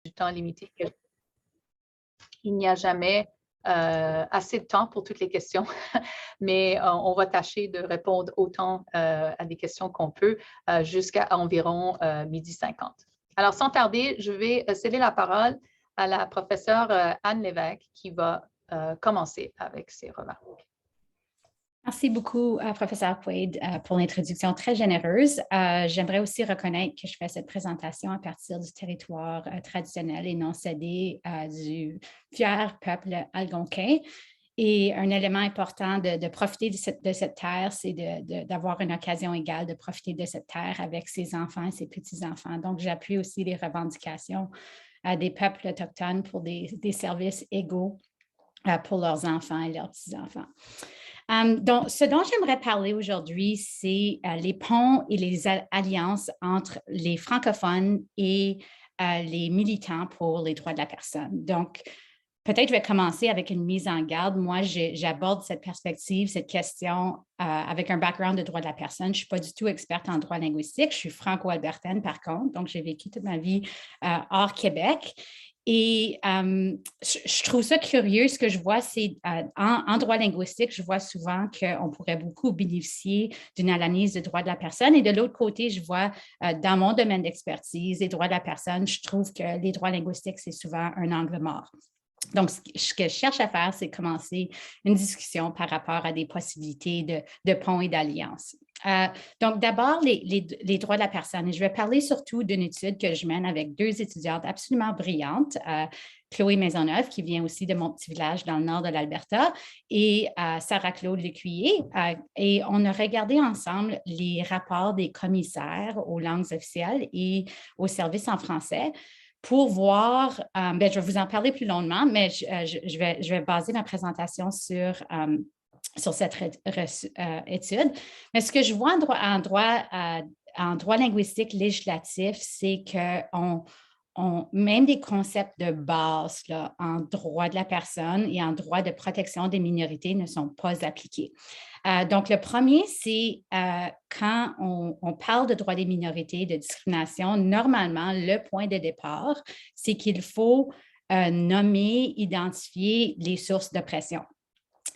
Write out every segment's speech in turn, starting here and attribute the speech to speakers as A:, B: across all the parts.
A: du temps limité. Il n'y a jamais assez de temps pour toutes les questions, mais on va tâcher de répondre autant à des questions qu'on peut jusqu'à environ 12h50. Alors, sans tarder, je vais céder la parole à la professeure Anne Lévesque qui va commencer avec ses remarques.
B: Merci beaucoup, professeur Quaid, pour l'introduction très généreuse. J'aimerais aussi reconnaître que je fais cette présentation à partir du territoire traditionnel et non cédé du fier peuple algonquin. Et un élément important de profiter de cette terre, c'est d'avoir une occasion égale de profiter de cette terre avec ses enfants et ses petits-enfants. Donc, j'appuie aussi les revendications des peuples autochtones pour des services égaux pour leurs enfants et leurs petits-enfants. Donc, ce dont j'aimerais parler aujourd'hui, c'est les ponts et les alliances entre les francophones et les militants pour les droits de la personne. Donc, peut-être je vais commencer avec une mise en garde. Moi, j'aborde cette perspective, cette question avec un background de droit de la personne. Je ne suis pas du tout experte en droit linguistique. Je suis franco-albertaine, par contre. Donc, j'ai vécu toute ma vie hors Québec. Et je trouve ça curieux. Ce que je vois, c'est en droit linguistique, je vois souvent qu'on pourrait beaucoup bénéficier d'une analyse de droit de la personne. Et de l'autre côté, je vois dans mon domaine d'expertise, les droits de la personne, je trouve que les droits linguistiques, c'est souvent un angle mort. Donc, ce que je cherche à faire, c'est commencer une discussion par rapport à des possibilités de ponts et d'alliances. Donc, d'abord, les droits de la personne. Et je vais parler surtout d'une étude que je mène avec deux étudiantes absolument brillantes, Chloé Maisonneuve, qui vient aussi de mon petit village dans le nord de l'Alberta, et Sarah-Claude Lecuyer. Et on a regardé ensemble les rapports des commissaires aux langues officielles et aux services en français pour voir, je vais vous en parler plus longuement, mais je vais baser ma présentation sur cette étude. Mais ce que je vois en droit linguistique législatif, c'est que même des concepts de base là, en droit de la personne et en droit de protection des minorités ne sont pas appliqués. Donc, le premier, c'est quand on parle de droit des minorités, de discrimination, normalement, le point de départ, c'est qu'il faut nommer, identifier les sources d'oppression.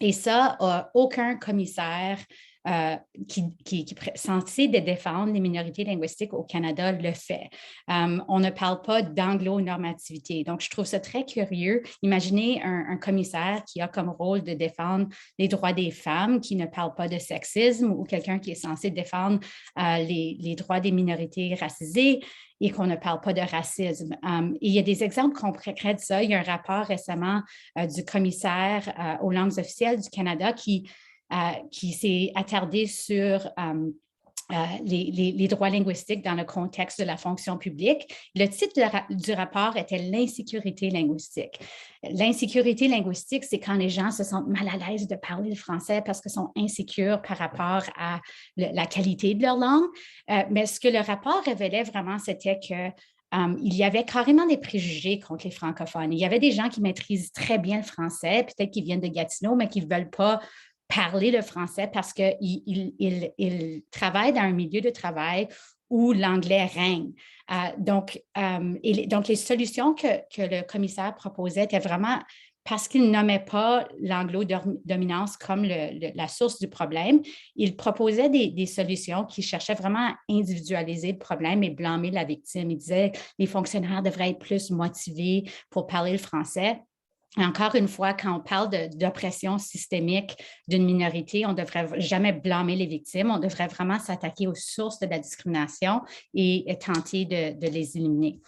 B: Et ça, aucun commissaire qui est censé défendre les minorités linguistiques au Canada le fait. On ne parle pas d'anglo-normativité. Donc, je trouve ça très curieux. Imaginez un commissaire qui a comme rôle de défendre les droits des femmes, qui ne parle pas de sexisme, ou quelqu'un qui est censé défendre les droits des minorités racisées et qu'on ne parle pas de racisme. Et il y a des exemples concrets de ça. Il y a un rapport récemment du commissaire aux langues officielles du Canada qui s'est attardé sur les droits linguistiques dans le contexte de la fonction publique. Le titre du rapport était « L'insécurité linguistique ». L'insécurité linguistique, c'est quand les gens se sentent mal à l'aise de parler le français parce qu'ils sont insécures par rapport à la qualité de leur langue. Mais ce que le rapport révélait vraiment, c'était que il y avait carrément des préjugés contre les francophones. Il y avait des gens qui maîtrisent très bien le français, peut-être qu'ils viennent de Gatineau, mais qui ne veulent pas parler le français parce qu'ils travaillent dans un milieu de travail où l'anglais règne. Donc, les solutions que le commissaire proposait étaient vraiment parce qu'il ne nommait pas l'anglo-dominance comme la source du problème, il proposait des solutions qui cherchaient vraiment à individualiser le problème et blâmer la victime. Il disait que les fonctionnaires devraient être plus motivés pour parler le français. Et encore une fois, quand on parle d'oppression systémique d'une minorité, on ne devrait jamais blâmer les victimes. On devrait vraiment s'attaquer aux sources de la discrimination et tenter de les éliminer.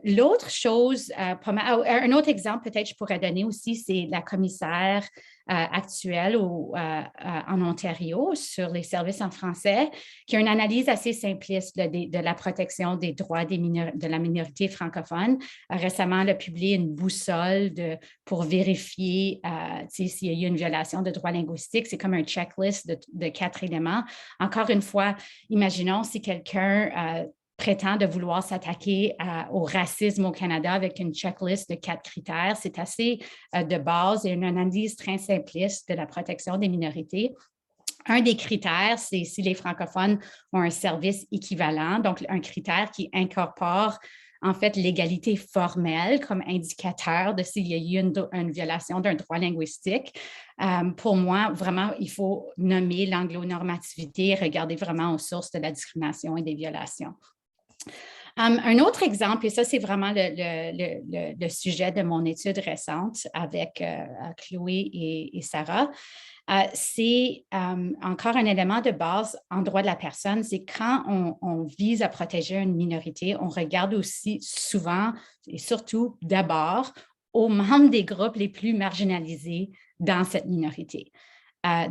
B: L'autre chose, un autre exemple peut-être je pourrais donner aussi, c'est la commissaire actuelle en Ontario sur les services en français, qui a une analyse assez simpliste de la protection des droits de la minorité francophone. Récemment, elle a publié une boussole pour vérifier s'il y a eu une violation de droits linguistiques. C'est comme un checklist de 4 éléments. Encore une fois, imaginons si quelqu'un prétend de vouloir s'attaquer au racisme au Canada avec une checklist de 4 critères. C'est assez de base et une analyse très simpliste de la protection des minorités. Un des critères, c'est si les francophones ont un service équivalent, donc un critère qui incorpore en fait, l'égalité formelle comme indicateur de s'il y a eu une violation d'un droit linguistique. Pour moi, vraiment, il faut nommer l'anglonormativité et regarder vraiment aux sources de la discrimination et des violations. Un autre exemple, et ça, c'est vraiment le sujet de mon étude récente avec Chloé et Sarah, c'est encore un élément de base en droit de la personne, c'est quand on vise à protéger une minorité, on regarde aussi souvent et surtout d'abord aux membres des groupes les plus marginalisés dans cette minorité.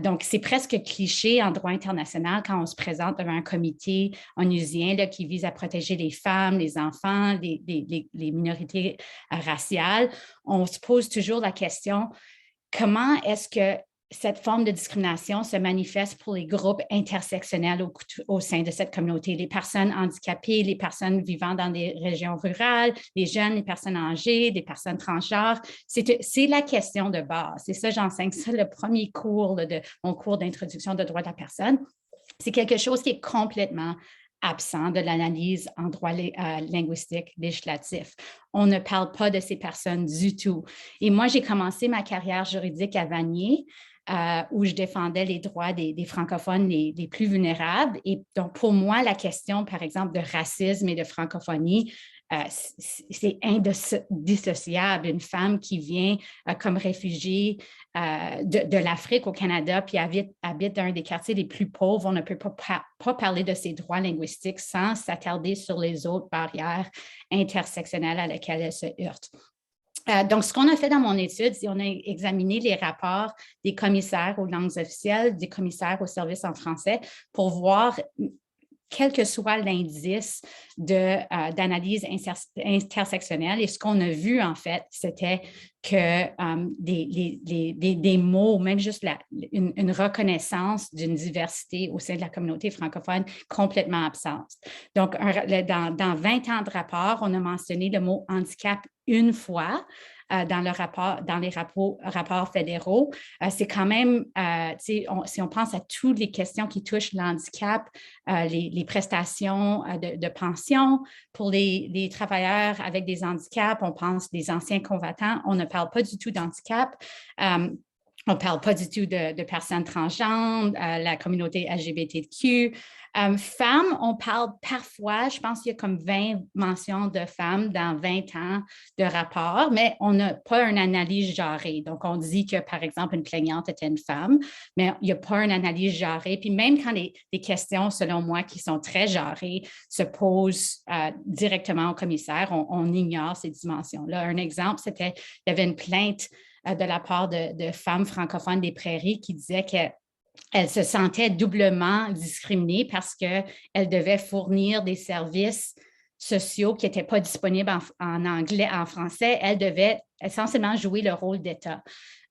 B: Donc, c'est presque cliché en droit international quand on se présente devant un comité onusien là, qui vise à protéger les femmes, les enfants, les minorités raciales. On se pose toujours la question, comment est-ce que cette forme de discrimination se manifeste pour les groupes intersectionnels au sein de cette communauté, les personnes handicapées, les personnes vivant dans des régions rurales, les jeunes, les personnes âgées, les personnes transgenres. C'est la question de base. C'est ça, j'enseigne ça le premier cours de mon cours d'introduction de droit de la personne. C'est quelque chose qui est complètement absent de l'analyse en droit linguistique législatif. On ne parle pas de ces personnes du tout. Et moi, j'ai commencé ma carrière juridique à Vanier, où je défendais les droits des francophones les plus vulnérables. Et donc, pour moi, la question, par exemple, de racisme et de francophonie, c'est indissociable. Une femme qui vient comme réfugiée de l'Afrique au Canada, puis habite dans un des quartiers les plus pauvres, on ne peut pas parler de ses droits linguistiques sans s'attarder sur les autres barrières intersectionnelles à lesquelles elle se heurte. Donc, ce qu'on a fait dans mon étude, c'est qu'on a examiné les rapports des commissaires aux langues officielles, des commissaires aux services en français pour voir quel que soit l'indice d'analyse intersectionnelle. Et ce qu'on a vu, en fait, c'était que des mots, même juste une reconnaissance d'une diversité au sein de la communauté francophone complètement absente. Donc, dans 20 ans de rapport, on a mentionné le mot handicap une fois dans les rapports fédéraux. C'est quand même, si on pense à toutes les questions qui touchent l'handicap, les prestations de pension pour les travailleurs avec des handicaps, on pense des anciens combattants, on ne parle pas du tout d'handicap. On ne parle pas du tout de personnes transgenres, la communauté LGBTQ. Femmes, on parle parfois, je pense qu'il y a comme 20 mentions de femmes dans 20 ans de rapport, mais on n'a pas une analyse genrée. Donc, on dit que, par exemple, une plaignante était une femme, mais il n'y a pas une analyse genrée. Puis même quand les questions, selon moi, qui sont très genrées, se posent directement au commissaire, on ignore ces dimensions-là. Un exemple, c'était, il y avait une plainte de la part de femmes francophones des Prairies qui disaient qu'elles se sentaient doublement discriminées parce qu'elles devaient fournir des services sociaux qui n'étaient pas disponibles en anglais, en français. Elles devaient essentiellement jouer le rôle d'État.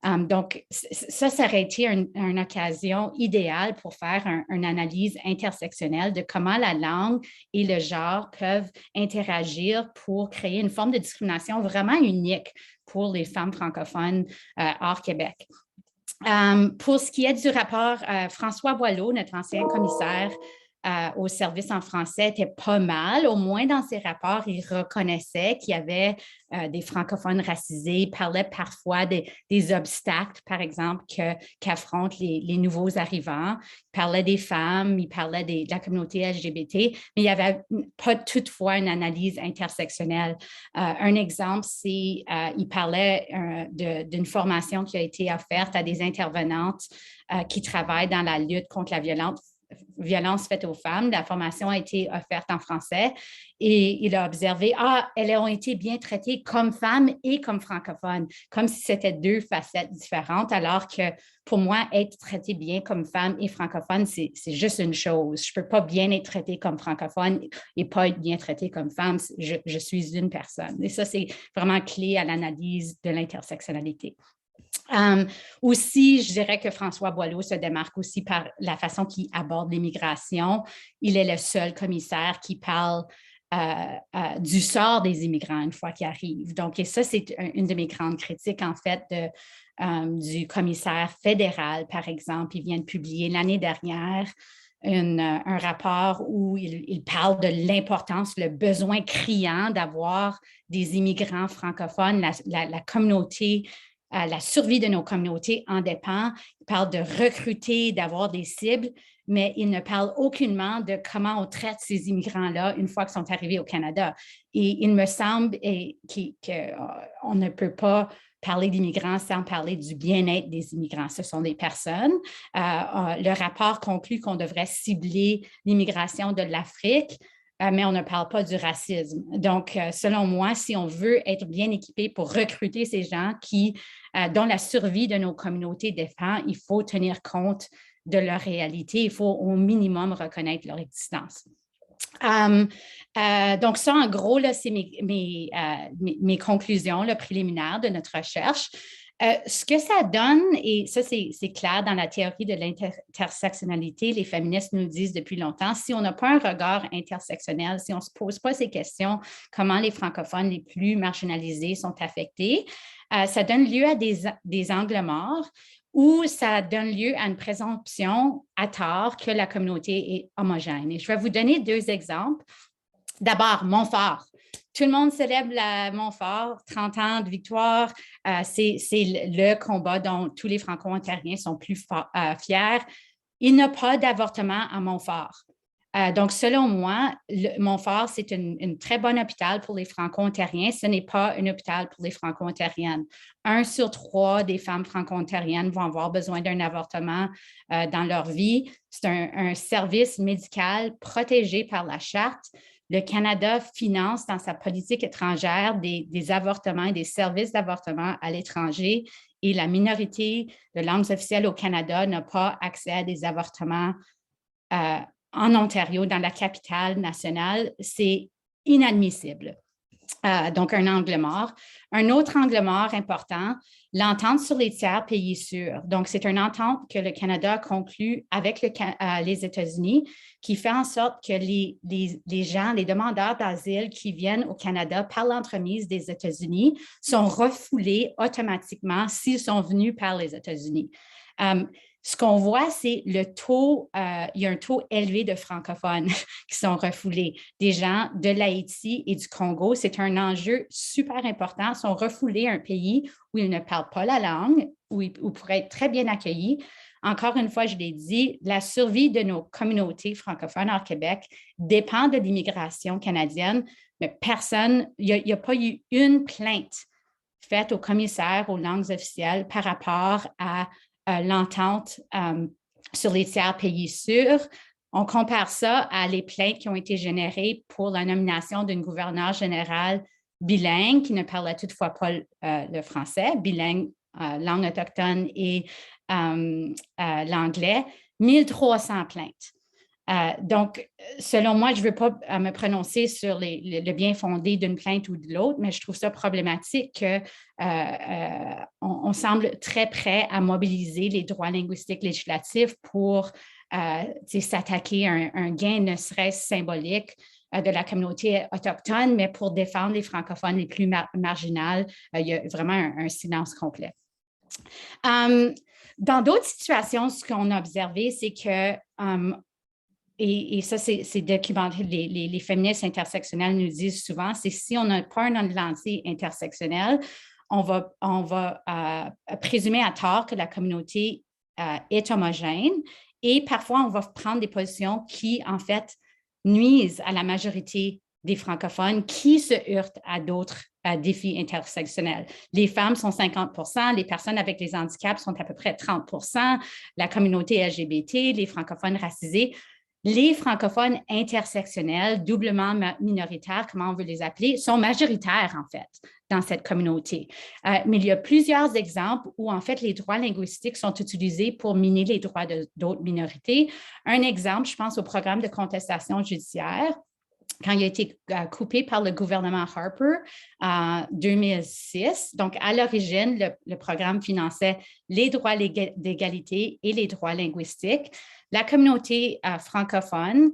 B: Donc, ça aurait été une occasion idéale pour faire une analyse intersectionnelle de comment la langue et le genre peuvent interagir pour créer une forme de discrimination vraiment unique pour les femmes francophones hors Québec. Pour ce qui est du rapport, François Boileau, notre ancien commissaire au service en français, était pas mal. Au moins, dans ses rapports, il reconnaissait qu'il y avait des francophones racisés, il parlait parfois des obstacles, par exemple, qu'affrontent les nouveaux arrivants. Il parlait des femmes, il parlait de la communauté LGBT, mais il n'y avait pas toutefois une analyse intersectionnelle. Un exemple, c'est il parlait d'une formation qui a été offerte à des intervenantes qui travaillent dans la lutte contre la violence faite aux femmes. La formation a été offerte en français et il a observé, elles ont été bien traitées comme femmes et comme francophones, comme si c'était deux facettes différentes, alors que pour moi, être traitée bien comme femme et francophone, c'est juste une chose. Je ne peux pas bien être traitée comme francophone et pas être bien traitée comme femme. Je suis une personne. Et ça, c'est vraiment clé à l'analyse de l'intersectionnalité. Aussi, je dirais que François Boileau se démarque aussi par la façon qu'il aborde l'immigration. Il est le seul commissaire qui parle du sort des immigrants une fois qu'ils arrivent. Donc, et ça, c'est une de mes grandes critiques, en fait, du commissaire fédéral, par exemple. Il vient de publier l'année dernière un rapport où il parle de l'importance, le besoin criant d'avoir des immigrants francophones, la communauté, la survie de nos communautés en dépend. Il parle de recruter, d'avoir des cibles, mais il ne parle aucunement de comment on traite ces immigrants-là une fois qu'ils sont arrivés au Canada. Et il me semble qu'on ne peut pas parler d'immigrants sans parler du bien-être des immigrants. Ce sont des personnes. Le rapport conclut qu'on devrait cibler l'immigration de l'Afrique, mais on ne parle pas du racisme. Donc, selon moi, si on veut être bien équipé pour recruter ces gens dont la survie de nos communautés dépend, il faut tenir compte de leur réalité. Il faut au minimum reconnaître leur existence. Donc, ça, en gros, c'est mes conclusions préliminaires de notre recherche. Ce que ça donne, et ça, c'est clair dans la théorie de l'intersectionnalité, les féministes nous disent depuis longtemps, si on n'a pas un regard intersectionnel, si on ne se pose pas ces questions, comment les francophones les plus marginalisés sont affectés, ça donne lieu à des angles morts ou ça donne lieu à une présomption à tort que la communauté est homogène. Et je vais vous donner 2 exemples. D'abord, Montfort. Tout le monde célèbre Montfort, 30 ans de victoire. C'est le combat dont tous les Franco-ontariens sont plus fiers. Il n'y a pas d'avortement à Montfort. Donc, selon moi, Montfort, c'est un très bon hôpital pour les Franco-ontariens. Ce n'est pas un hôpital pour les Franco-ontariennes. 1 sur 3 des femmes franco-ontariennes vont avoir besoin d'un avortement dans leur vie. C'est un service médical protégé par la Charte. Le Canada finance dans sa politique étrangère des avortements et des services d'avortement à l'étranger et la minorité de langues officielles au Canada n'a pas accès à des avortements en Ontario, dans la capitale nationale. C'est inadmissible. Donc, un angle mort. Un autre angle mort important, l'entente sur les tiers pays sûrs. Donc, c'est une entente que le Canada conclut avec les États-Unis qui fait en sorte que les gens, les demandeurs d'asile qui viennent au Canada par l'entremise des États-Unis sont refoulés automatiquement s'ils sont venus par les États-Unis. Ce qu'on voit, c'est il y a un taux élevé de francophones qui sont refoulés. Des gens de l'Haïti et du Congo, c'est un enjeu super important, sont refoulés à un pays où ils ne parlent pas la langue, où ils pourraient être très bien accueillis. Encore une fois, je l'ai dit, la survie de nos communautés francophones hors Québec dépend de l'immigration canadienne, mais il n'y a pas eu une plainte faite au commissaire aux langues officielles par rapport à l'entente sur les tiers pays sûrs. On compare ça à les plaintes qui ont été générées pour la nomination d'une gouverneure générale bilingue qui ne parlait toutefois pas le français, bilingue, langue autochtone et l'anglais, 1300 plaintes. Donc, selon moi, je ne veux pas me prononcer sur le bien fondé d'une plainte ou de l'autre, mais je trouve ça problématique qu'on semble très prêt à mobiliser les droits linguistiques législatifs pour s'attaquer à un gain ne serait-ce symbolique de la communauté autochtone, mais pour défendre les francophones les plus marginales, il y a vraiment un silence complet. Dans d'autres situations, ce qu'on a observé, c'est que et ça, c'est documenté, les féministes intersectionnelles nous disent souvent, c'est si on n'a pas un lancé intersectionnel, on va présumer à tort que la communauté est homogène et parfois on va prendre des positions qui, en fait, nuisent à la majorité des francophones qui se heurtent à d'autres défis intersectionnels. Les femmes sont 50%, les personnes avec les handicaps sont à peu près 30%, la communauté LGBT, les francophones racisés. Les francophones intersectionnels, doublement minoritaires, comment on veut les appeler, sont majoritaires, en fait, dans cette communauté. Mais il y a plusieurs exemples où, en fait, les droits linguistiques sont utilisés pour miner les droits d'autres minorités. Un exemple, je pense au programme de contestation judiciaire, quand il a été coupé par le gouvernement Harper en 2006. Donc, à l'origine, le programme finançait les droits d'égalité et les droits linguistiques. La communauté francophone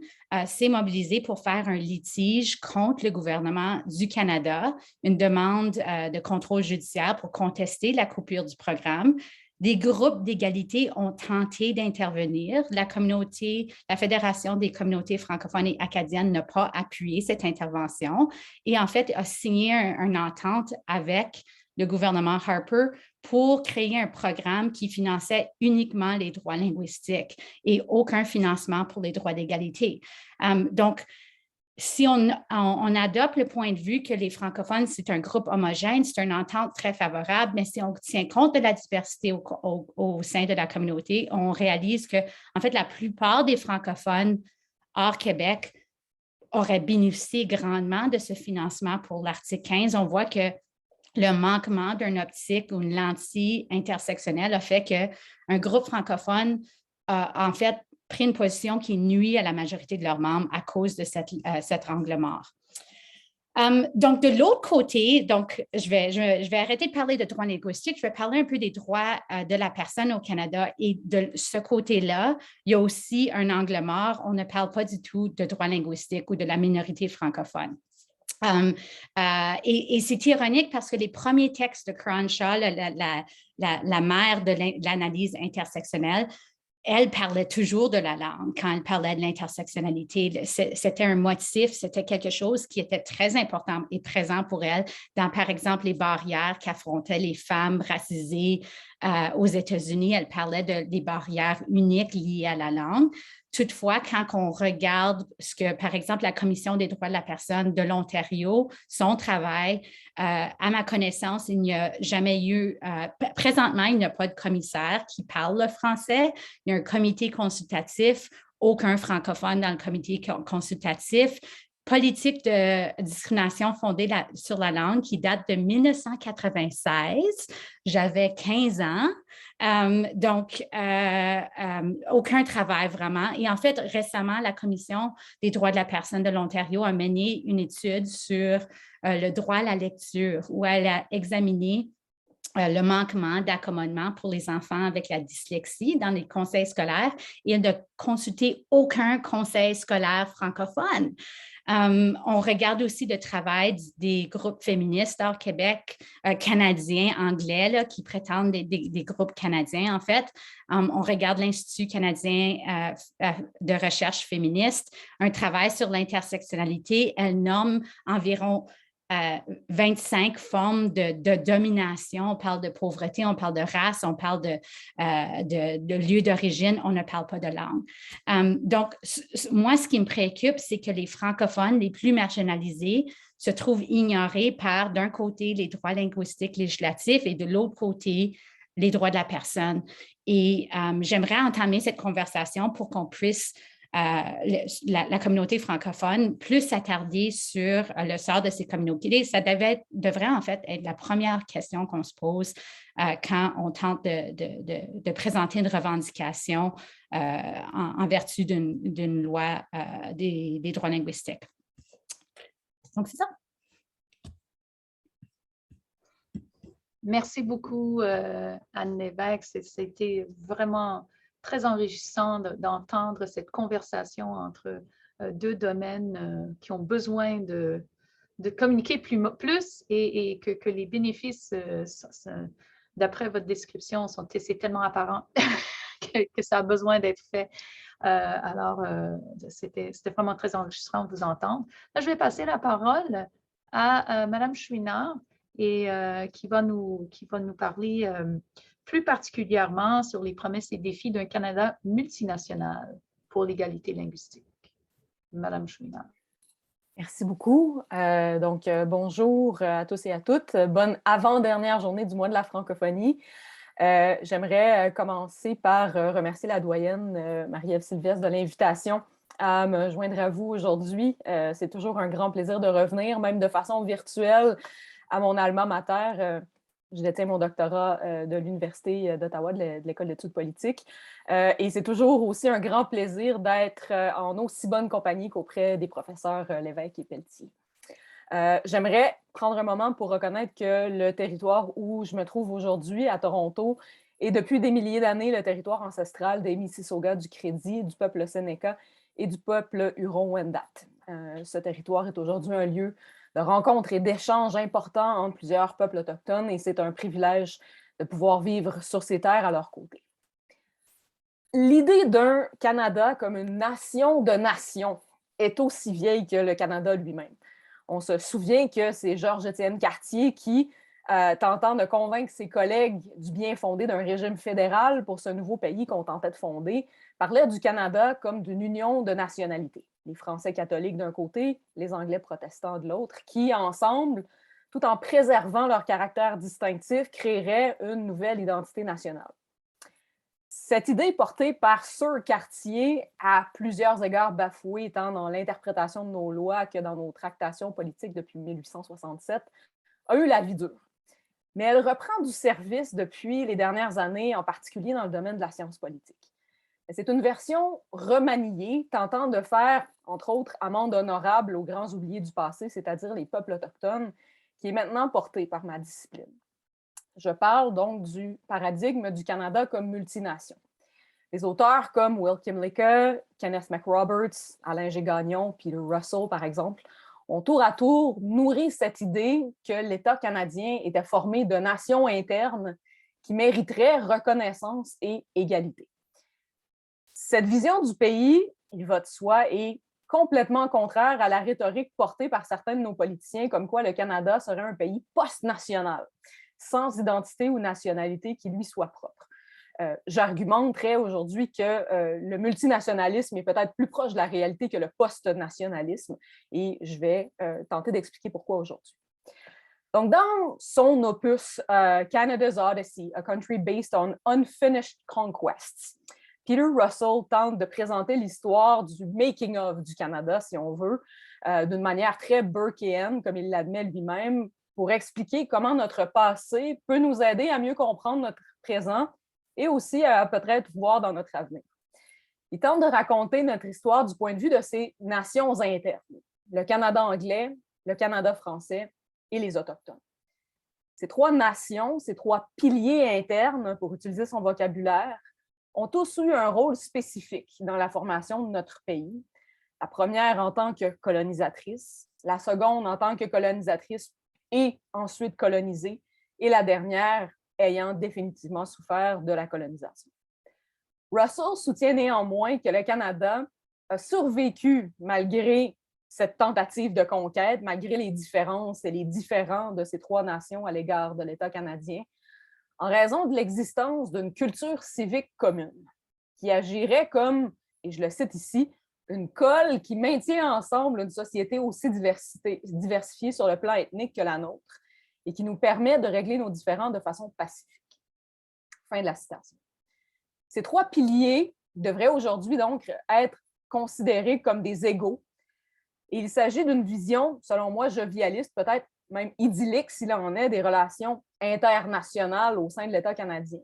B: s'est mobilisée pour faire un litige contre le gouvernement du Canada, une demande de contrôle judiciaire pour contester la coupure du programme. des groupes d'égalité ont tenté d'intervenir. La Fédération des communautés francophones et acadiennes n'a pas appuyé cette intervention et en fait a signé une entente avec le gouvernement Harper pour créer un programme qui finançait uniquement les droits linguistiques et aucun financement pour les droits d'égalité. Donc, si on adopte le point de vue que les francophones, c'est un groupe homogène, c'est une entente très favorable, mais si on tient compte de la diversité au sein de la communauté, on réalise que, en fait, la plupart des francophones hors Québec auraient bénéficié grandement de ce financement pour l'article 15. On voit que le manquement d'une optique ou une lentille intersectionnelle a fait qu'un groupe francophone a en fait pris une position qui nuit à la majorité de leurs membres à cause de cet angle mort. Donc, de l'autre côté, donc, je vais arrêter de parler de droits linguistiques, je vais parler un peu des droits de la personne au Canada. Et de ce côté-là, il y a aussi un angle mort. On ne parle pas du tout de droits linguistiques ou de la minorité francophone. Et c'est ironique parce que les premiers textes de Cronshaw, la mère de l'analyse intersectionnelle, elle parlait toujours de la langue quand elle parlait de l'intersectionnalité. C'était un motif, c'était quelque chose qui était très important et présent pour elle dans, par exemple, les barrières qu'affrontaient les femmes racisées aux États-Unis. Elle parlait des barrières uniques liées à la langue. Toutefois, quand on regarde ce que, par exemple, la Commission des droits de la personne de l'Ontario, son travail, à ma connaissance, il n'y a jamais eu, présentement, il n'y a pas de commissaire qui parle le français. Il y a un comité consultatif, aucun francophone dans le comité consultatif. Politique de discrimination fondée sur la langue qui date de 1996. J'avais 15 ans. Donc, aucun travail vraiment. Et en fait, récemment, la Commission des droits de la personne de l'Ontario a mené une étude sur le droit à la lecture où elle a examiné le manquement d'accommodement pour les enfants avec la dyslexie dans les conseils scolaires et elle n'a consulté aucun conseil scolaire francophone. On regarde aussi le travail des groupes féministes hors Québec, canadiens, anglais, là, qui prétendent des groupes canadiens, en fait. On regarde l'Institut canadien de recherche féministe, un travail sur l'intersectionnalité. Elle nomme environ 25 formes de domination. On parle de pauvreté, on parle de race, on parle de lieu d'origine, on ne parle pas de langue. Donc, moi, ce qui me préoccupe, c'est que les francophones les plus marginalisés se trouvent ignorés par, d'un côté, les droits linguistiques législatifs et de l'autre côté, les droits de la personne. Et j'aimerais entamer cette conversation pour qu'on puisse la communauté francophone, plus s'attarder sur le sort de ces communautés. Ça devrait en fait être la première question qu'on se pose quand on tente de présenter une revendication en vertu d'une loi des droits linguistiques. Donc, c'est ça.
A: Merci beaucoup, Anne Lévesque. C'était vraiment très enrichissant d'entendre cette conversation entre deux domaines qui ont besoin de communiquer plus et que les bénéfices, d'après votre description, c'est tellement apparent que ça a besoin d'être fait. Alors, c'était vraiment très enrichissant de vous entendre. Là, je vais passer la parole à Madame Chouinard et qui va nous parler plus particulièrement sur les promesses et défis d'un Canada multinational pour l'égalité linguistique. Madame Chouinard.
C: Merci beaucoup. Bonjour à tous et à toutes. Bonne avant-dernière journée du mois de la francophonie. J'aimerais commencer par remercier la doyenne Marie-Ève Sylvestre de l'invitation à me joindre à vous aujourd'hui. C'est toujours un grand plaisir de revenir, même de façon virtuelle, à mon alma mater. Je détiens mon doctorat de l'Université d'Ottawa, de l'École d'études politiques. Et c'est toujours aussi un grand plaisir d'être en aussi bonne compagnie qu'auprès des professeurs Lévesque et Pelletier. J'aimerais prendre un moment pour reconnaître que le territoire où je me trouve aujourd'hui, à Toronto, est depuis des milliers d'années le territoire ancestral des Mississauga du Crédit, du peuple Sénéca et du peuple Huron-Wendat. Ce territoire est aujourd'hui un lieu de rencontres et d'échanges importants entre plusieurs peuples autochtones et c'est un privilège de pouvoir vivre sur ces terres à leur côté. L'idée d'un Canada comme une nation de nations est aussi vieille que le Canada lui-même. On se souvient que c'est Georges-Étienne Cartier qui, tentant de convaincre ses collègues du bien fondé d'un régime fédéral pour ce nouveau pays qu'on tentait de fonder, parlait du Canada comme d'une union de nationalités. Les Français catholiques d'un côté, les Anglais protestants de l'autre, qui, ensemble, tout en préservant leur caractère distinctif, créeraient une nouvelle identité nationale. Cette idée portée par Sir Cartier, à plusieurs égards bafouée tant dans l'interprétation de nos lois que dans nos tractations politiques depuis 1867, a eu la vie dure. Mais elle reprend du service depuis les dernières années, en particulier dans le domaine de la science politique. C'est une version remaniée, tentant de faire, entre autres, amende honorable aux grands oubliés du passé, c'est-à-dire les peuples autochtones, qui est maintenant portée par ma discipline. Je parle donc du paradigme du Canada comme multination. Les auteurs comme Will Kymlicka, Kenneth McRoberts, Alain G. Gagnon, Peter Russell, par exemple, ont tour à tour nourri cette idée que l'État canadien était formé de nations internes qui mériteraient reconnaissance et égalité. Cette vision du pays, il va de soi, est complètement contraire à la rhétorique portée par certains de nos politiciens, comme quoi le Canada serait un pays post-national, sans identité ou nationalité qui lui soit propre. J'argumenterais aujourd'hui que le multinationalisme est peut-être plus proche de la réalité que le post-nationalisme, et je vais tenter d'expliquer pourquoi aujourd'hui. Donc, dans son opus Canada's Odyssey, A Country Based on Unfinished Conquests, Peter Russell tente de présenter l'histoire du making-of du Canada, si on veut, d'une manière très burkéenne, comme il l'admet lui-même, pour expliquer comment notre passé peut nous aider à mieux comprendre notre présent et aussi à peut-être voir dans notre avenir. Il tente de raconter notre histoire du point de vue de ces nations internes, le Canada anglais, le Canada français et les Autochtones. Ces trois nations, ces trois piliers internes, pour utiliser son vocabulaire, ont tous eu un rôle spécifique dans la formation de notre pays. La première en tant que colonisatrice, la seconde en tant que colonisatrice et ensuite colonisée, et la dernière ayant définitivement souffert de la colonisation. Russell soutient néanmoins que le Canada a survécu malgré cette tentative de conquête, malgré les différences et les différends de ces trois nations à l'égard de l'État canadien, en raison de l'existence d'une culture civique commune qui agirait comme, et je le cite ici, une colle qui maintient ensemble une société aussi diversifiée sur le plan ethnique que la nôtre et qui nous permet de régler nos différends de façon pacifique. Fin de la citation. Ces trois piliers devraient aujourd'hui donc être considérés comme des égaux. Et il s'agit d'une vision, selon moi, jovialiste, peut-être même idyllique s'il en est, des relations internationales au sein de l'État canadien,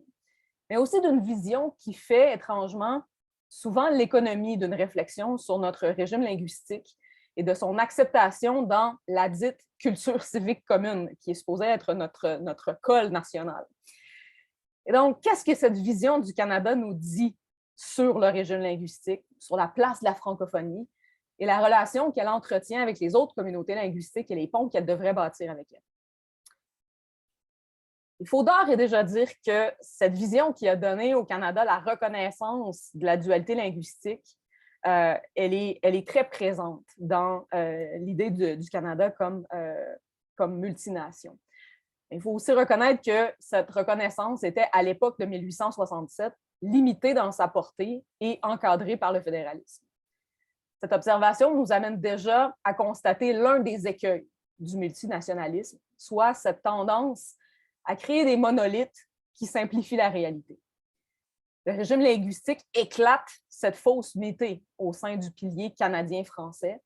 C: mais aussi d'une vision qui fait étrangement souvent l'économie d'une réflexion sur notre régime linguistique et de son acceptation dans la dite culture civique commune, qui est supposée être notre colle nationale. Et donc, qu'est-ce que cette vision du Canada nous dit sur le régime linguistique, sur la place de la francophonie et la relation qu'elle entretient avec les autres communautés linguistiques et les ponts qu'elle devrait bâtir avec elles? Il faut d'ores et déjà dire que cette vision qui a donné au Canada la reconnaissance de la dualité linguistique, elle est très présente dans l'idée du Canada comme multination. Il faut aussi reconnaître que cette reconnaissance était, à l'époque de 1867, limitée dans sa portée et encadrée par le fédéralisme. Cette observation nous amène déjà à constater l'un des écueils du multinationalisme, soit cette tendance à créer des monolithes qui simplifient la réalité. Le régime linguistique éclate cette fausse unité au sein du pilier canadien-français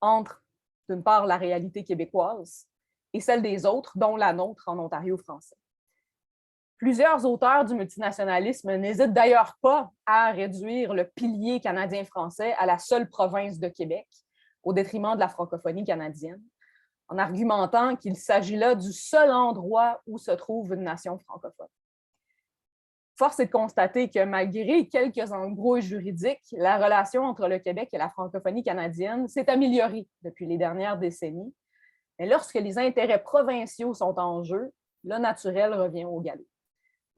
C: entre, d'une part, la réalité québécoise et celle des autres, dont la nôtre en Ontario français. Plusieurs auteurs du multinationalisme n'hésitent d'ailleurs pas à réduire le pilier canadien-français à la seule province de Québec, au détriment de la francophonie canadienne, en argumentant qu'il s'agit là du seul endroit où se trouve une nation francophone. Force est de constater que malgré quelques embrouilles juridiques, la relation entre le Québec et la francophonie canadienne s'est améliorée depuis les dernières décennies. Mais lorsque les intérêts provinciaux sont en jeu, le naturel revient au galop.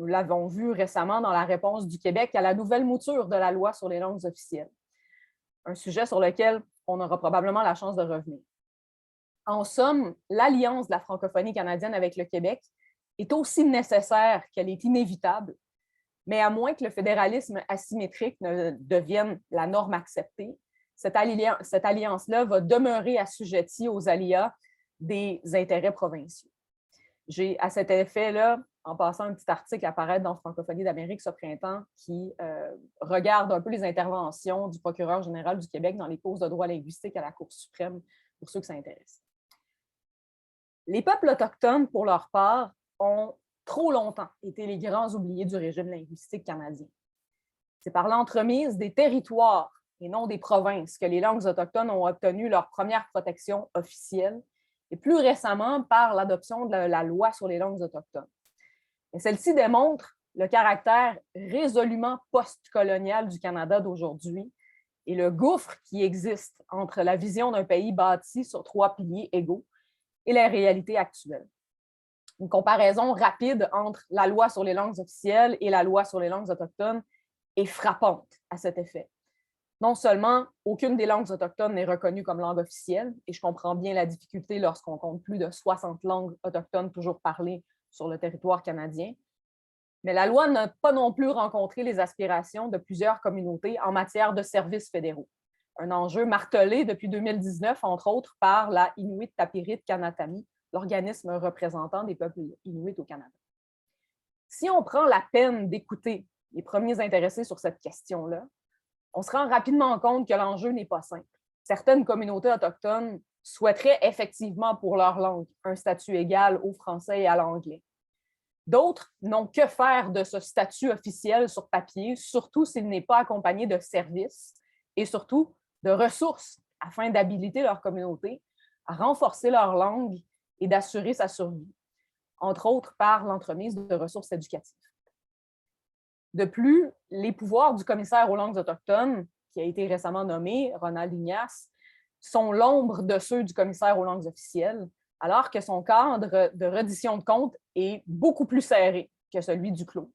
C: Nous l'avons vu récemment dans la réponse du Québec à la nouvelle mouture de la loi sur les langues officielles, un sujet sur lequel on aura probablement la chance de revenir. En somme, l'alliance de la francophonie canadienne avec le Québec est aussi nécessaire qu'elle est inévitable, mais à moins que le fédéralisme asymétrique ne devienne la norme acceptée, cette alliance-là va demeurer assujettie aux aléas des intérêts provinciaux. J'ai à cet effet-là, en passant un petit article à paraître dans Francophonie d'Amérique ce printemps qui regarde un peu les interventions du procureur général du Québec dans les causes de droit linguistique à la Cour suprême, pour ceux que ça intéresse. Les peuples autochtones, pour leur part, ont trop longtemps été les grands oubliés du régime linguistique canadien. C'est par l'entremise des territoires et non des provinces que les langues autochtones ont obtenu leur première protection officielle, et plus récemment par l'adoption de la loi sur les langues autochtones. Et celle-ci démontre le caractère résolument post-colonial du Canada d'aujourd'hui et le gouffre qui existe entre la vision d'un pays bâti sur 3 piliers égaux et la réalité actuelle. Une comparaison rapide entre la loi sur les langues officielles et la loi sur les langues autochtones est frappante à cet effet. Non seulement aucune des langues autochtones n'est reconnue comme langue officielle, et je comprends bien la difficulté lorsqu'on compte plus de 60 langues autochtones toujours parlées sur le territoire canadien, mais la loi n'a pas non plus rencontré les aspirations de plusieurs communautés en matière de services fédéraux. Un enjeu martelé depuis 2019, entre autres, par la Inuit Tapirit Kanatami, l'organisme représentant des peuples inuits au Canada. Si on prend la peine d'écouter les premiers intéressés sur cette question-là, on se rend rapidement compte que l'enjeu n'est pas simple. Certaines communautés autochtones souhaiteraient effectivement pour leur langue un statut égal au français et à l'anglais. D'autres n'ont que faire de ce statut officiel sur papier, surtout s'il n'est pas accompagné de services et surtout de ressources afin d'habiliter leur communauté à renforcer leur langue et d'assurer sa survie, entre autres par l'entremise de ressources éducatives. De plus, les pouvoirs du commissaire aux langues autochtones, qui a été récemment nommé, Ronald Ignace, sont l'ombre de ceux du commissaire aux langues officielles, alors que son cadre de reddition de comptes est beaucoup plus serré que celui du CLO.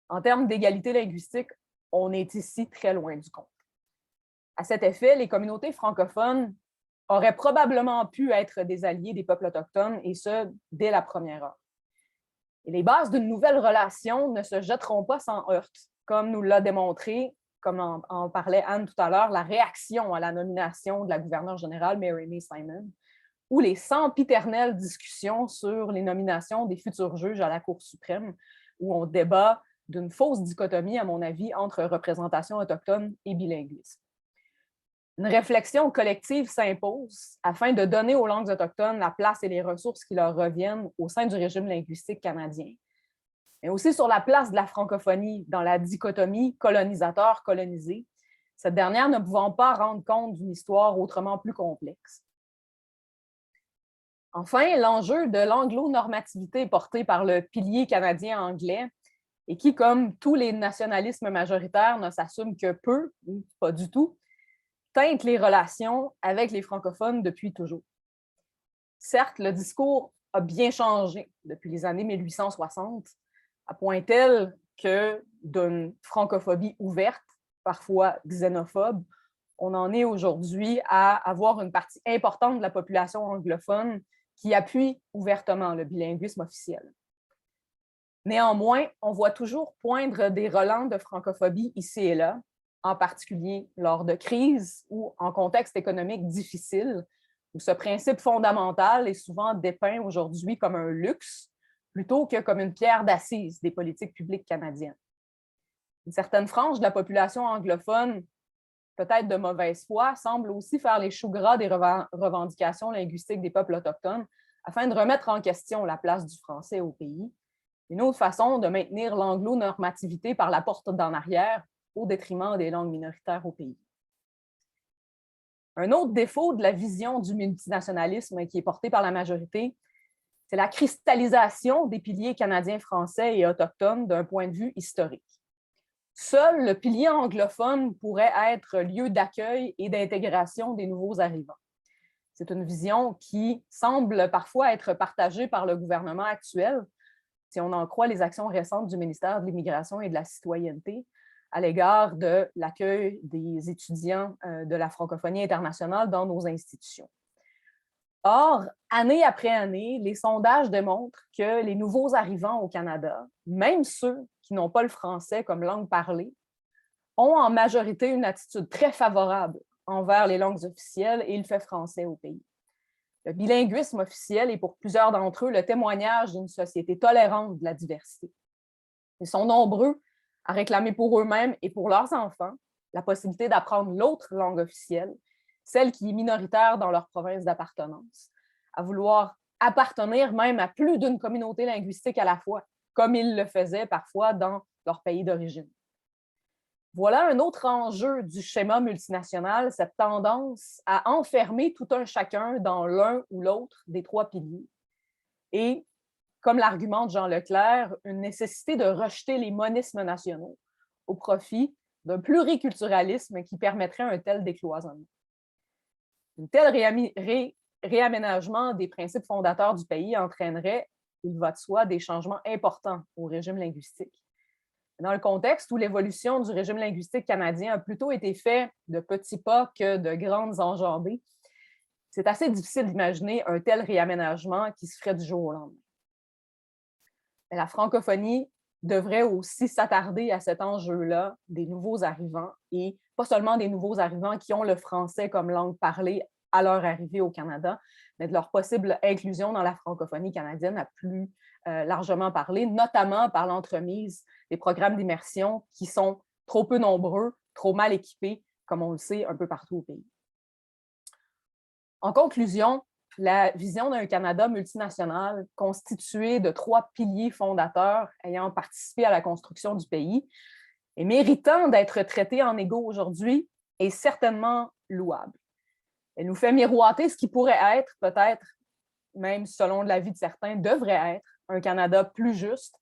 C: En termes d'égalité linguistique, on est ici très loin du compte. À cet effet, les communautés francophones auraient probablement pu être des alliés des peuples autochtones, et ce, dès la première heure. Et les bases d'une nouvelle relation ne se jetteront pas sans heurts, comme nous l'a démontré, comme en parlait Anne tout à l'heure, la réaction à la nomination de la gouverneure générale Mary May Simon, ou les sempiternelles discussions sur les nominations des futurs juges à la Cour suprême, où on débat d'une fausse dichotomie, à mon avis, entre représentation autochtone et bilinguisme. Une réflexion collective s'impose afin de donner aux langues autochtones la place et les ressources qui leur reviennent au sein du régime linguistique canadien, mais aussi sur la place de la francophonie dans la dichotomie colonisateur-colonisé, cette dernière ne pouvant pas rendre compte d'une histoire autrement plus complexe. Enfin, l'enjeu de l'anglo-normativité porté par le pilier canadien anglais et qui, comme tous les nationalismes majoritaires, ne s'assume que peu ou pas du tout, teinte les relations avec les francophones depuis toujours. Certes, le discours a bien changé depuis les années 1860, à point tel que d'une francophobie ouverte, parfois xénophobe, on en est aujourd'hui à avoir une partie importante de la population anglophone qui appuie ouvertement le bilinguisme officiel. Néanmoins, on voit toujours poindre des relents de francophobie ici et là, en particulier lors de crises ou en contexte économique difficile, où ce principe fondamental est souvent dépeint aujourd'hui comme un luxe plutôt que comme une pierre d'assise des politiques publiques canadiennes. Une certaine frange de la population anglophone, peut-être de mauvaise foi, semble aussi faire les choux gras des revendications linguistiques des peuples autochtones afin de remettre en question la place du français au pays. Une autre façon de maintenir l'anglo-normativité par la porte d'en arrière au détriment des langues minoritaires au pays. Un autre défaut de la vision du multinationalisme qui est porté par la majorité, c'est la cristallisation des piliers canadiens, français et autochtones d'un point de vue historique. Seul le pilier anglophone pourrait être lieu d'accueil et d'intégration des nouveaux arrivants. C'est une vision qui semble parfois être partagée par le gouvernement actuel, si on en croit les actions récentes du ministère de l'Immigration et de la Citoyenneté à l'égard de l'accueil des étudiants de la francophonie internationale dans nos institutions. Or, année après année, les sondages démontrent que les nouveaux arrivants au Canada, même ceux qui n'ont pas le français comme langue parlée, ont en majorité une attitude très favorable envers les langues officielles et le fait français au pays. Le bilinguisme officiel est pour plusieurs d'entre eux le témoignage d'une société tolérante de la diversité. Ils sont nombreux à réclamer pour eux-mêmes et pour leurs enfants la possibilité d'apprendre l'autre langue officielle, celle qui est minoritaire dans leur province d'appartenance, à vouloir appartenir même à plus d'une communauté linguistique à la fois, comme ils le faisaient parfois dans leur pays d'origine. Voilà un autre enjeu du schéma multinational, cette tendance à enfermer tout un chacun dans l'un ou l'autre des trois piliers. Et, comme l'argumente Jean Leclerc, une nécessité de rejeter les monismes nationaux au profit d'un pluriculturalisme qui permettrait un tel décloisonnement. Un tel réaménagement des principes fondateurs du pays entraînerait, il va de soi, des changements importants au régime linguistique. Dans le contexte où l'évolution du régime linguistique canadien a plutôt été faite de petits pas que de grandes enjambées, c'est assez difficile d'imaginer un tel réaménagement qui se ferait du jour au lendemain. Mais la francophonie devrait aussi s'attarder à cet enjeu-là des nouveaux arrivants, et pas seulement des nouveaux arrivants qui ont le français comme langue parlée à leur arrivée au Canada, mais de leur possible inclusion dans la francophonie canadienne à plus largement parler, notamment par l'entremise des programmes d'immersion qui sont trop peu nombreux, trop mal équipés, comme on le sait un peu partout au pays. En conclusion, la vision d'un Canada multinational constitué de trois piliers fondateurs ayant participé à la construction du pays et méritant d'être traité en égaux aujourd'hui est certainement louable. Elle nous fait miroiter ce qui pourrait être, peut-être, même selon l'avis de certains, devrait être un Canada plus juste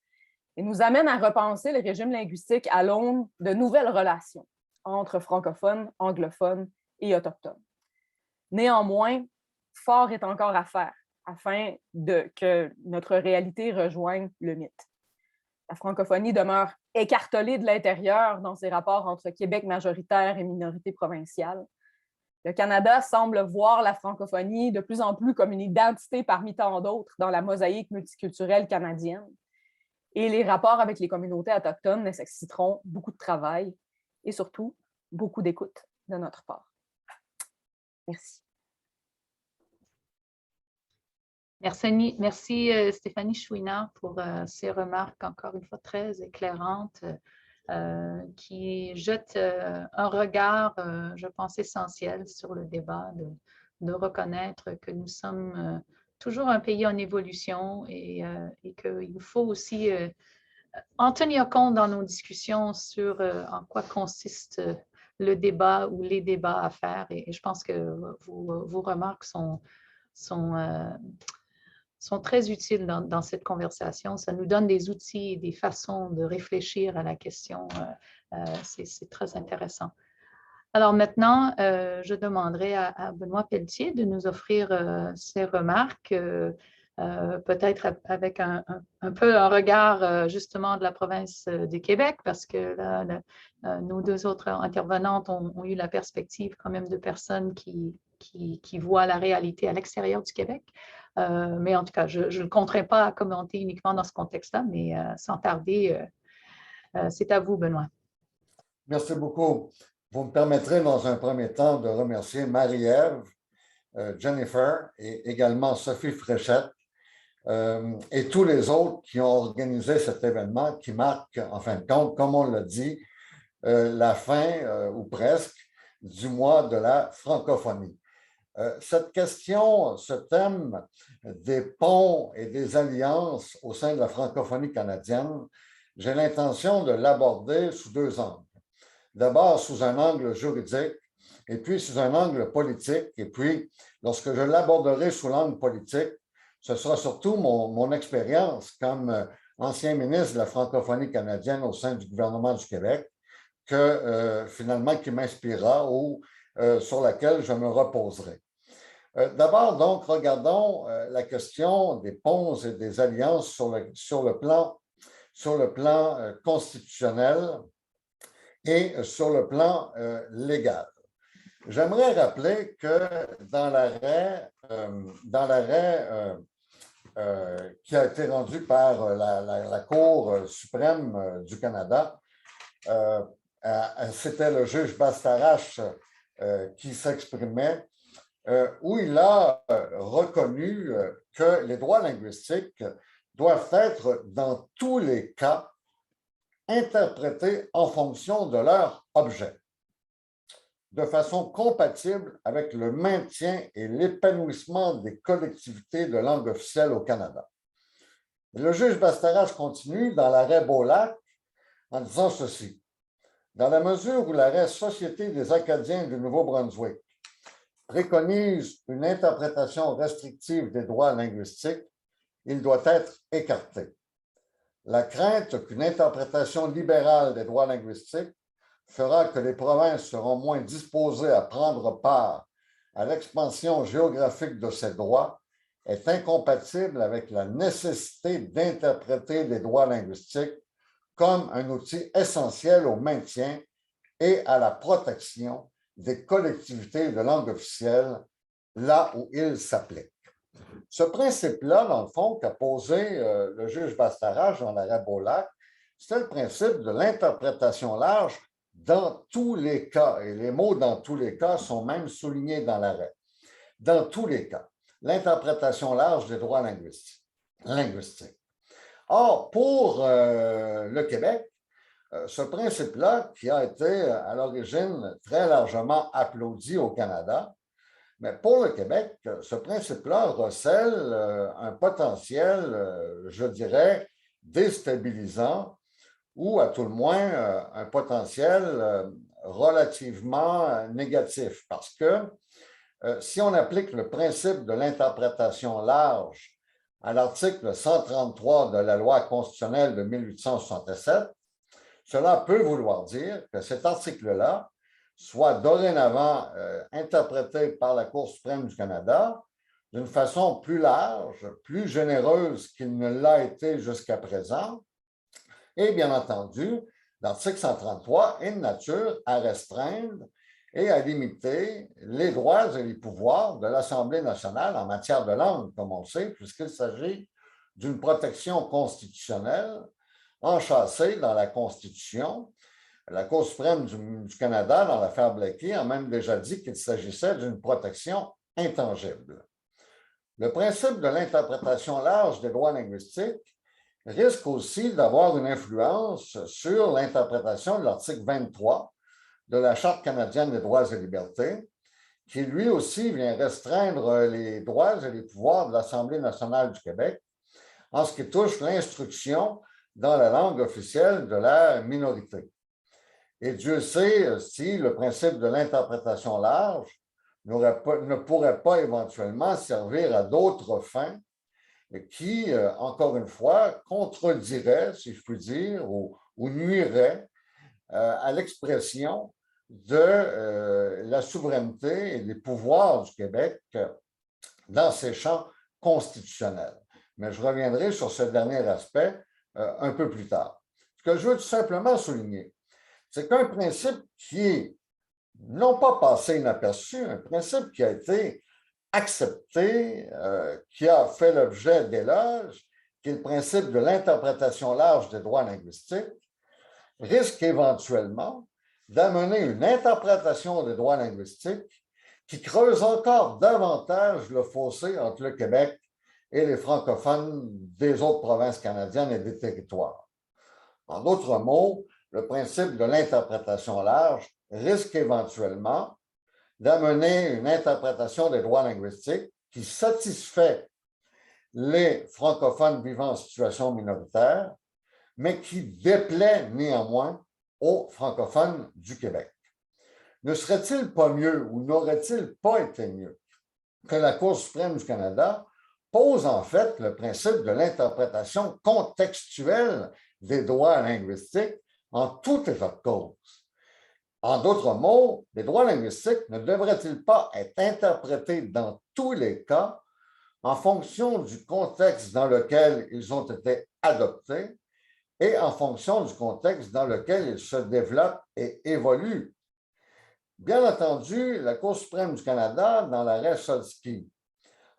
C: et nous amène à repenser le régime linguistique à l'aune de nouvelles relations entre francophones, anglophones et autochtones. Néanmoins, fort est encore à faire afin que notre réalité rejoigne le mythe. La francophonie demeure écartelée de l'intérieur dans ses rapports entre Québec majoritaire et minorité provinciale. Le Canada semble voir la francophonie de plus en plus comme une identité parmi tant d'autres dans la mosaïque multiculturelle canadienne. Et les rapports avec les communautés autochtones nécessiteront beaucoup de travail et surtout beaucoup d'écoute de notre part. Merci.
A: Merci Stéphanie Chouinard pour ces remarques encore une fois très éclairantes qui jettent un regard, je pense, essentiel sur le débat, de reconnaître que nous sommes toujours un pays en évolution et qu'il faut aussi en tenir compte dans nos discussions sur en quoi consiste le débat ou les débats à faire. Et je pense que vos remarques sont très utiles dans cette conversation. Ça nous donne des outils et des façons de réfléchir à la question. C'est très intéressant. Alors maintenant, je demanderai à Benoît Pelletier de nous offrir ses remarques, peut-être avec un peu un regard justement de la province du Québec, parce que là, nos deux autres intervenantes ont eu la perspective quand même de personnes qui voient la réalité à l'extérieur du Québec. Mais en tout cas, je ne compterai pas à commenter uniquement dans ce contexte-là, mais sans tarder, c'est à vous, Benoît.
D: Merci beaucoup. Vous me permettrez dans un premier temps de remercier Marie-Ève, Jennifer et également Sophie Fréchette et tous les autres qui ont organisé cet événement qui marque, en fin de compte, comme on l'a dit, la fin, ou presque, du mois de la francophonie. Cette question, ce thème des ponts et des alliances au sein de la francophonie canadienne, j'ai l'intention de l'aborder sous deux angles. D'abord sous un angle juridique et puis sous un angle politique. Et puis, lorsque je l'aborderai sous l'angle politique, ce sera surtout mon expérience comme ancien ministre de la francophonie canadienne au sein du gouvernement du Québec finalement qui m'inspirera ou sur laquelle je me reposerai. D'abord, donc, regardons la question des ponts et des alliances sur le plan constitutionnel et sur le plan légal. J'aimerais rappeler que dans l'arrêt qui a été rendu par la Cour suprême du Canada, c'était le juge Bastarache qui s'exprimait, où il a reconnu que les droits linguistiques doivent être, dans tous les cas, interprétés en fonction de leur objet, de façon compatible avec le maintien et l'épanouissement des collectivités de langue officielle au Canada. Et le juge Bastarache continue dans l'arrêt Beaulac en disant ceci. Dans la mesure où l'arrêt Société des Acadiens du Nouveau-Brunswick préconise une interprétation restrictive des droits linguistiques, il doit être écarté. La crainte qu'une interprétation libérale des droits linguistiques fera que les provinces seront moins disposées à prendre part à l'expansion géographique de ces droits est incompatible avec la nécessité d'interpréter les droits linguistiques comme un outil essentiel au maintien et à la protection des collectivités de langue officielle là où ils s'appliquent. Ce principe-là, dans le fond, qu'a posé le juge Bastarache dans l'arrêt Beaulac, c'était le principe de l'interprétation large dans tous les cas. Et les mots « dans tous les cas » sont même soulignés dans l'arrêt. Dans tous les cas, l'interprétation large des droits linguistiques. Or, pour le Québec, ce principe-là, qui a été à l'origine très largement applaudi au Canada, mais pour le Québec, ce principe-là recèle un potentiel, je dirais, déstabilisant ou à tout le moins un potentiel relativement négatif. Parce que si on applique le principe de l'interprétation large à l'article 133 de la loi constitutionnelle de 1867, cela peut vouloir dire que cet article-là soit dorénavant interprété par la Cour suprême du Canada d'une façon plus large, plus généreuse qu'il ne l'a été jusqu'à présent. Et bien entendu, l'article 133 est de nature à restreindre et à limiter les droits et les pouvoirs de l'Assemblée nationale en matière de langue, comme on le sait, puisqu'il s'agit d'une protection constitutionnelle enchâssée dans la Constitution. La Cour suprême du Canada, dans l'affaire Blakey, a même déjà dit qu'il s'agissait d'une protection intangible. Le principe de l'interprétation large des droits linguistiques risque aussi d'avoir une influence sur l'interprétation de l'article 23 de la Charte canadienne des droits et libertés, qui lui aussi vient restreindre les droits et les pouvoirs de l'Assemblée nationale du Québec en ce qui touche l'instruction dans la langue officielle de la minorité. Et Dieu sait si le principe de l'interprétation large ne pourrait pas éventuellement servir à d'autres fins qui, encore une fois, contredirait, si je puis dire, ou nuirait à l'expression de la souveraineté et des pouvoirs du Québec dans ses champs constitutionnels. Mais je reviendrai sur ce dernier aspect un peu plus tard. Ce que je veux tout simplement souligner, c'est qu'un principe qui est non pas passé inaperçu, un principe qui a été accepté, qui a fait l'objet d'éloges, qui est le principe de l'interprétation large des droits linguistiques, risque éventuellement d'amener une interprétation des droits linguistiques qui creuse encore davantage le fossé entre le Québec et les francophones des autres provinces canadiennes et des territoires. En d'autres mots, le principe de l'interprétation large risque éventuellement d'amener une interprétation des droits linguistiques qui satisfait les francophones vivant en situation minoritaire, mais qui déplaît néanmoins aux francophones du Québec. Ne serait-il pas mieux ou n'aurait-il pas été mieux que la Cour suprême du Canada pose en fait le principe de l'interprétation contextuelle des droits linguistiques en tout état de cause En d'autres mots, les droits linguistiques ne devraient-ils pas être interprétés dans tous les cas en fonction du contexte dans lequel ils ont été adoptés et en fonction du contexte dans lequel ils se développent et évoluent? Bien entendu, la Cour suprême du Canada, dans l'arrêt Solsky,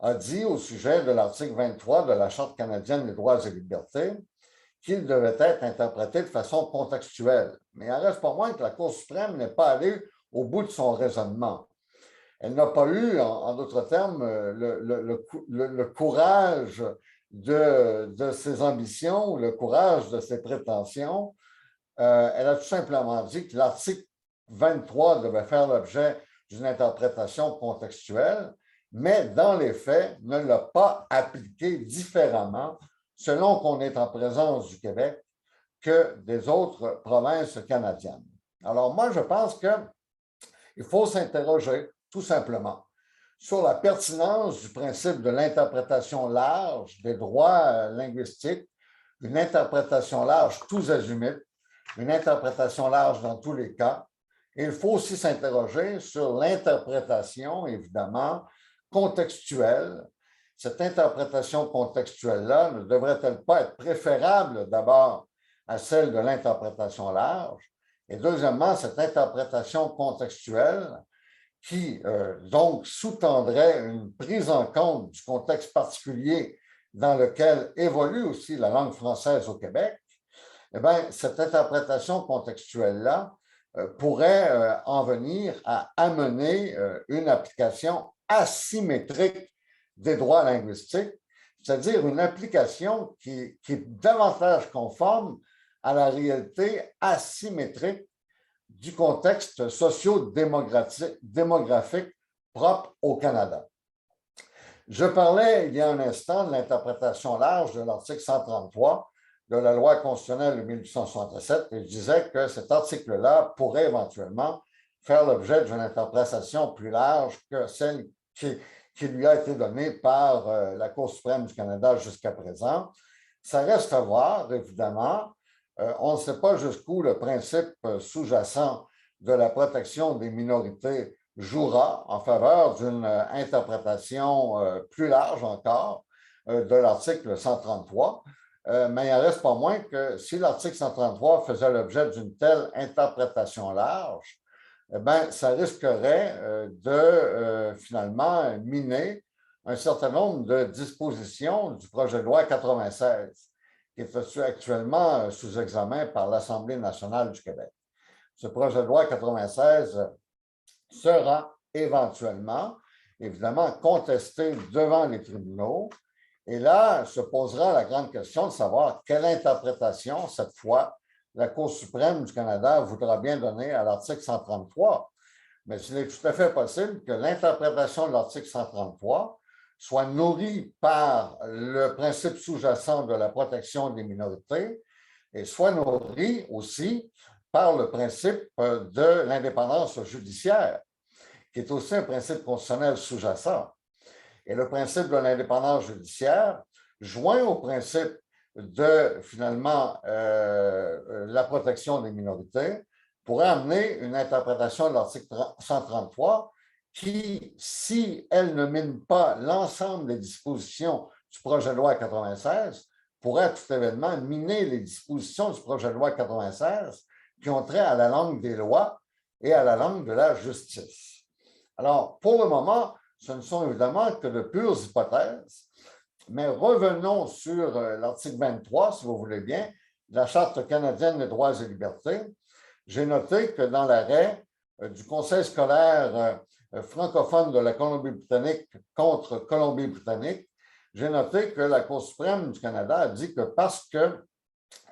D: a dit au sujet de l'article 23 de la Charte canadienne des droits et libertés qu'il devait être interprété de façon contextuelle. Mais il en reste pas moins que la Cour suprême n'est pas allée au bout de son raisonnement. Elle n'a pas eu, en d'autres termes, le courage de ses ambitions, le courage de ses prétentions. Elle a tout simplement dit que l'article 23 devait faire l'objet d'une interprétation contextuelle, mais dans les faits, ne l'a pas appliqué différemment selon qu'on est en présence du Québec que des autres provinces canadiennes. Alors moi, je pense qu'il faut s'interroger tout simplement sur la pertinence du principe de l'interprétation large des droits linguistiques, une interprétation large tous azimuts, une interprétation large dans tous les cas. Et il faut aussi s'interroger sur l'interprétation, évidemment, contextuelle. Cette interprétation contextuelle-là ne devrait-elle pas être préférable d'abord à celle de l'interprétation large? Et deuxièmement, cette interprétation contextuelle qui donc sous-tendrait une prise en compte du contexte particulier dans lequel évolue aussi la langue française au Québec, eh bien, cette interprétation contextuelle-là pourrait en venir à amener une application asymétrique des droits linguistiques, c'est-à-dire une application qui est davantage conforme à la réalité asymétrique du contexte socio-démographique propre au Canada. Je parlais il y a un instant de l'interprétation large de l'article 133 de la loi constitutionnelle de 1867 et je disais que cet article-là pourrait éventuellement faire l'objet d'une interprétation plus large que celle qui lui a été donnée par la Cour suprême du Canada jusqu'à présent. Ça reste à voir, évidemment. On ne sait pas jusqu'où le principe sous-jacent de la protection des minorités jouera en faveur d'une interprétation plus large encore de l'article 133. Mais il n'en reste pas moins que si l'article 133 faisait l'objet d'une telle interprétation large, eh bien, ça risquerait de finalement miner un certain nombre de dispositions du projet de loi 96 qui est actuellement sous examen par l'Assemblée nationale du Québec. Ce projet de loi 96 sera éventuellement, évidemment, contesté devant les tribunaux. Et là, se posera la grande question de savoir quelle interprétation, cette fois, la Cour suprême du Canada voudra bien donner à l'article 133. Mais il est tout à fait possible que l'interprétation de l'article 133 soit nourrie par le principe sous-jacent de la protection des minorités et soit nourrie aussi par le principe de l'indépendance judiciaire, qui est aussi un principe constitutionnel sous-jacent. Et le principe de l'indépendance judiciaire, joint au principe de, finalement, la protection des minorités, pourrait amener une interprétation de l'article 133 qui, si elle ne mine pas l'ensemble des dispositions du projet de loi 96, pourrait tout événement miner les dispositions du projet de loi 96 qui ont trait à la langue des lois et à la langue de la justice. Alors, pour le moment, ce ne sont évidemment que de pures hypothèses, mais revenons sur l'article 23, si vous voulez bien, de la Charte canadienne des droits et libertés. J'ai noté que dans l'arrêt du Conseil scolaire francophone de la Colombie-Britannique contre Colombie-Britannique, j'ai noté que la Cour suprême du Canada a dit que parce que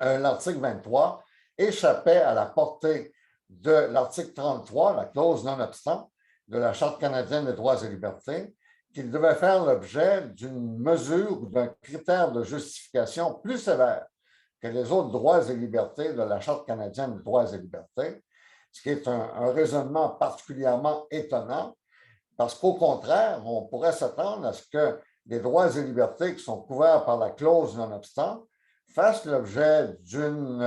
D: l'article 23 échappait à la portée de l'article 33, la clause non-obstant, de la Charte canadienne des droits et libertés, qu'il devait faire l'objet d'une mesure ou d'un critère de justification plus sévère que les autres droits et libertés de la Charte canadienne des droits et libertés, ce qui est un raisonnement particulièrement étonnant, parce qu'au contraire, on pourrait s'attendre à ce que les droits et libertés qui sont couverts par la clause non-obstant fassent l'objet d'une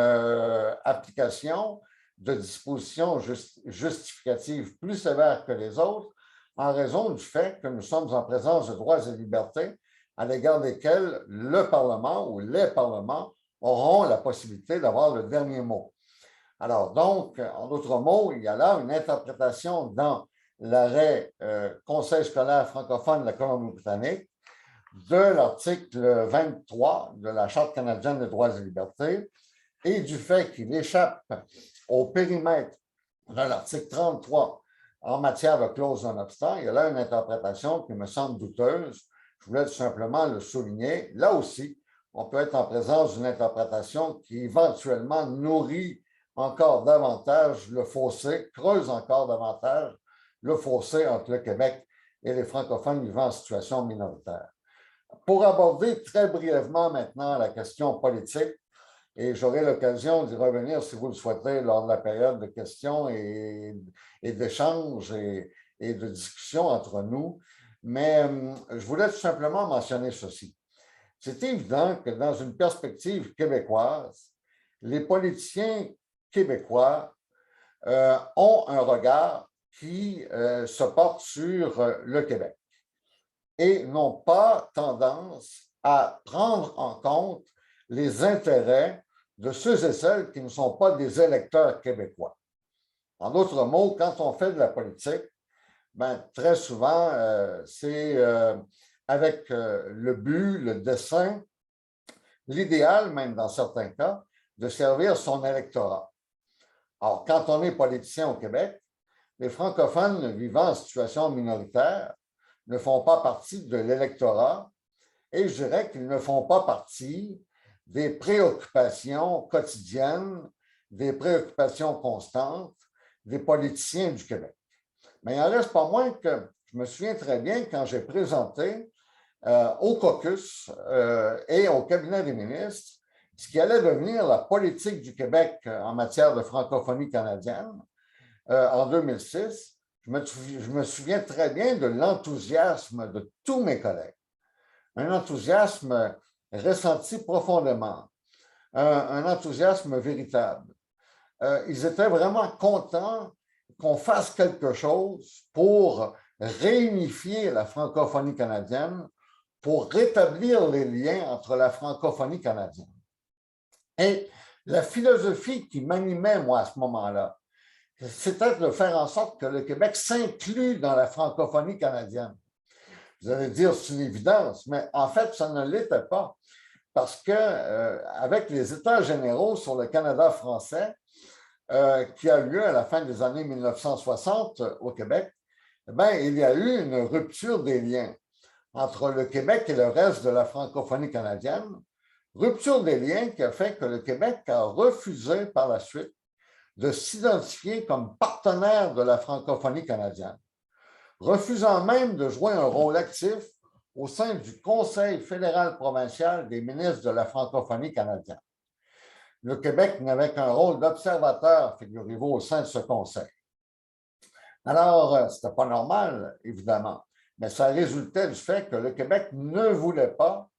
D: application de dispositions justificatives plus sévères que les autres en raison du fait que nous sommes en présence de droits et libertés à l'égard desquels le Parlement ou les parlements auront la possibilité d'avoir le dernier mot. Alors donc, en d'autres mots, il y a là une interprétation dans l'arrêt Conseil scolaire francophone de la Colombie-Britannique de l'article 23 de la Charte canadienne des droits et libertés et du fait qu'il échappe au périmètre de l'article 33 en matière de clause non-obstant. Il y a là une interprétation qui me semble douteuse. Je voulais tout simplement le souligner. Là aussi, on peut être en présence d'une interprétation qui éventuellement nourrit encore davantage le fossé, creuse encore davantage le fossé entre le Québec et les francophones vivant en situation minoritaire. Pour aborder très brièvement maintenant la question politique, et j'aurai l'occasion d'y revenir si vous le souhaitez lors de la période de questions et d'échanges et de discussions entre nous, mais je voulais tout simplement mentionner ceci. C'est évident que dans une perspective québécoise, les politiciens québécois ont un regard qui se porte sur le Québec et n'ont pas tendance à prendre en compte les intérêts de ceux et celles qui ne sont pas des électeurs québécois. En d'autres mots, quand on fait de la politique, ben, très souvent, c'est avec le but, le dessein, l'idéal, même dans certains cas, de servir son électorat. Alors, quand on est politicien au Québec, les francophones vivant en situation minoritaire ne font pas partie de l'électorat et je dirais qu'ils ne font pas partie des préoccupations quotidiennes, des préoccupations constantes des politiciens du Québec. Mais il n'en reste pas moins que je me souviens très bien quand j'ai présenté au caucus et au cabinet des ministres ce qui allait devenir la politique du Québec en matière de francophonie canadienne en 2006. Je me souviens très bien de l'enthousiasme de tous mes collègues. Un enthousiasme ressenti profondément, un enthousiasme véritable. Ils étaient vraiment contents qu'on fasse quelque chose pour réunifier la francophonie canadienne, pour rétablir les liens entre la francophonie canadienne. Et la philosophie qui m'animait, moi, à ce moment-là, c'était de faire en sorte que le Québec s'inclue dans la francophonie canadienne. Vous allez dire, c'est une évidence, mais en fait, ça ne l'était pas. Parce que avec les États généraux sur le Canada français, qui a eu lieu à la fin des années 1960 au Québec, ben, il y a eu une rupture des liens entre le Québec et le reste de la francophonie canadienne. Rupture des liens qui a fait que le Québec a refusé par la suite de s'identifier comme partenaire de la francophonie canadienne, refusant même de jouer un rôle actif au sein du Conseil fédéral provincial des ministres de la francophonie canadienne. Le Québec n'avait qu'un rôle d'observateur, figurez-vous, au sein de ce conseil. Alors, ce n'était pas normal, évidemment, mais ça résultait du fait que le Québec ne voulait pas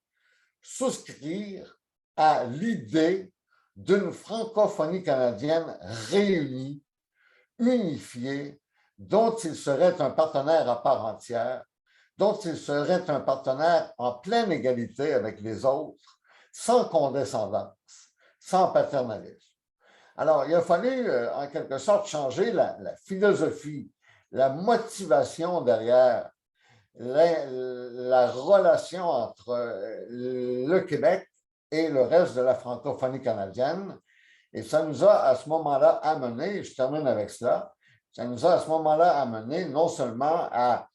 D: souscrire à l'idée d'une francophonie canadienne réunie, unifiée, dont il serait un partenaire à part entière, dont il serait un partenaire en pleine égalité avec les autres, sans condescendance, sans paternalisme. Alors, il a fallu, en quelque sorte, changer la philosophie, la motivation derrière la relation entre le Québec et le reste de la francophonie canadienne. Et ça nous a, à ce moment-là, amené, je termine avec cela, ça nous a, à ce moment-là, amené non seulement à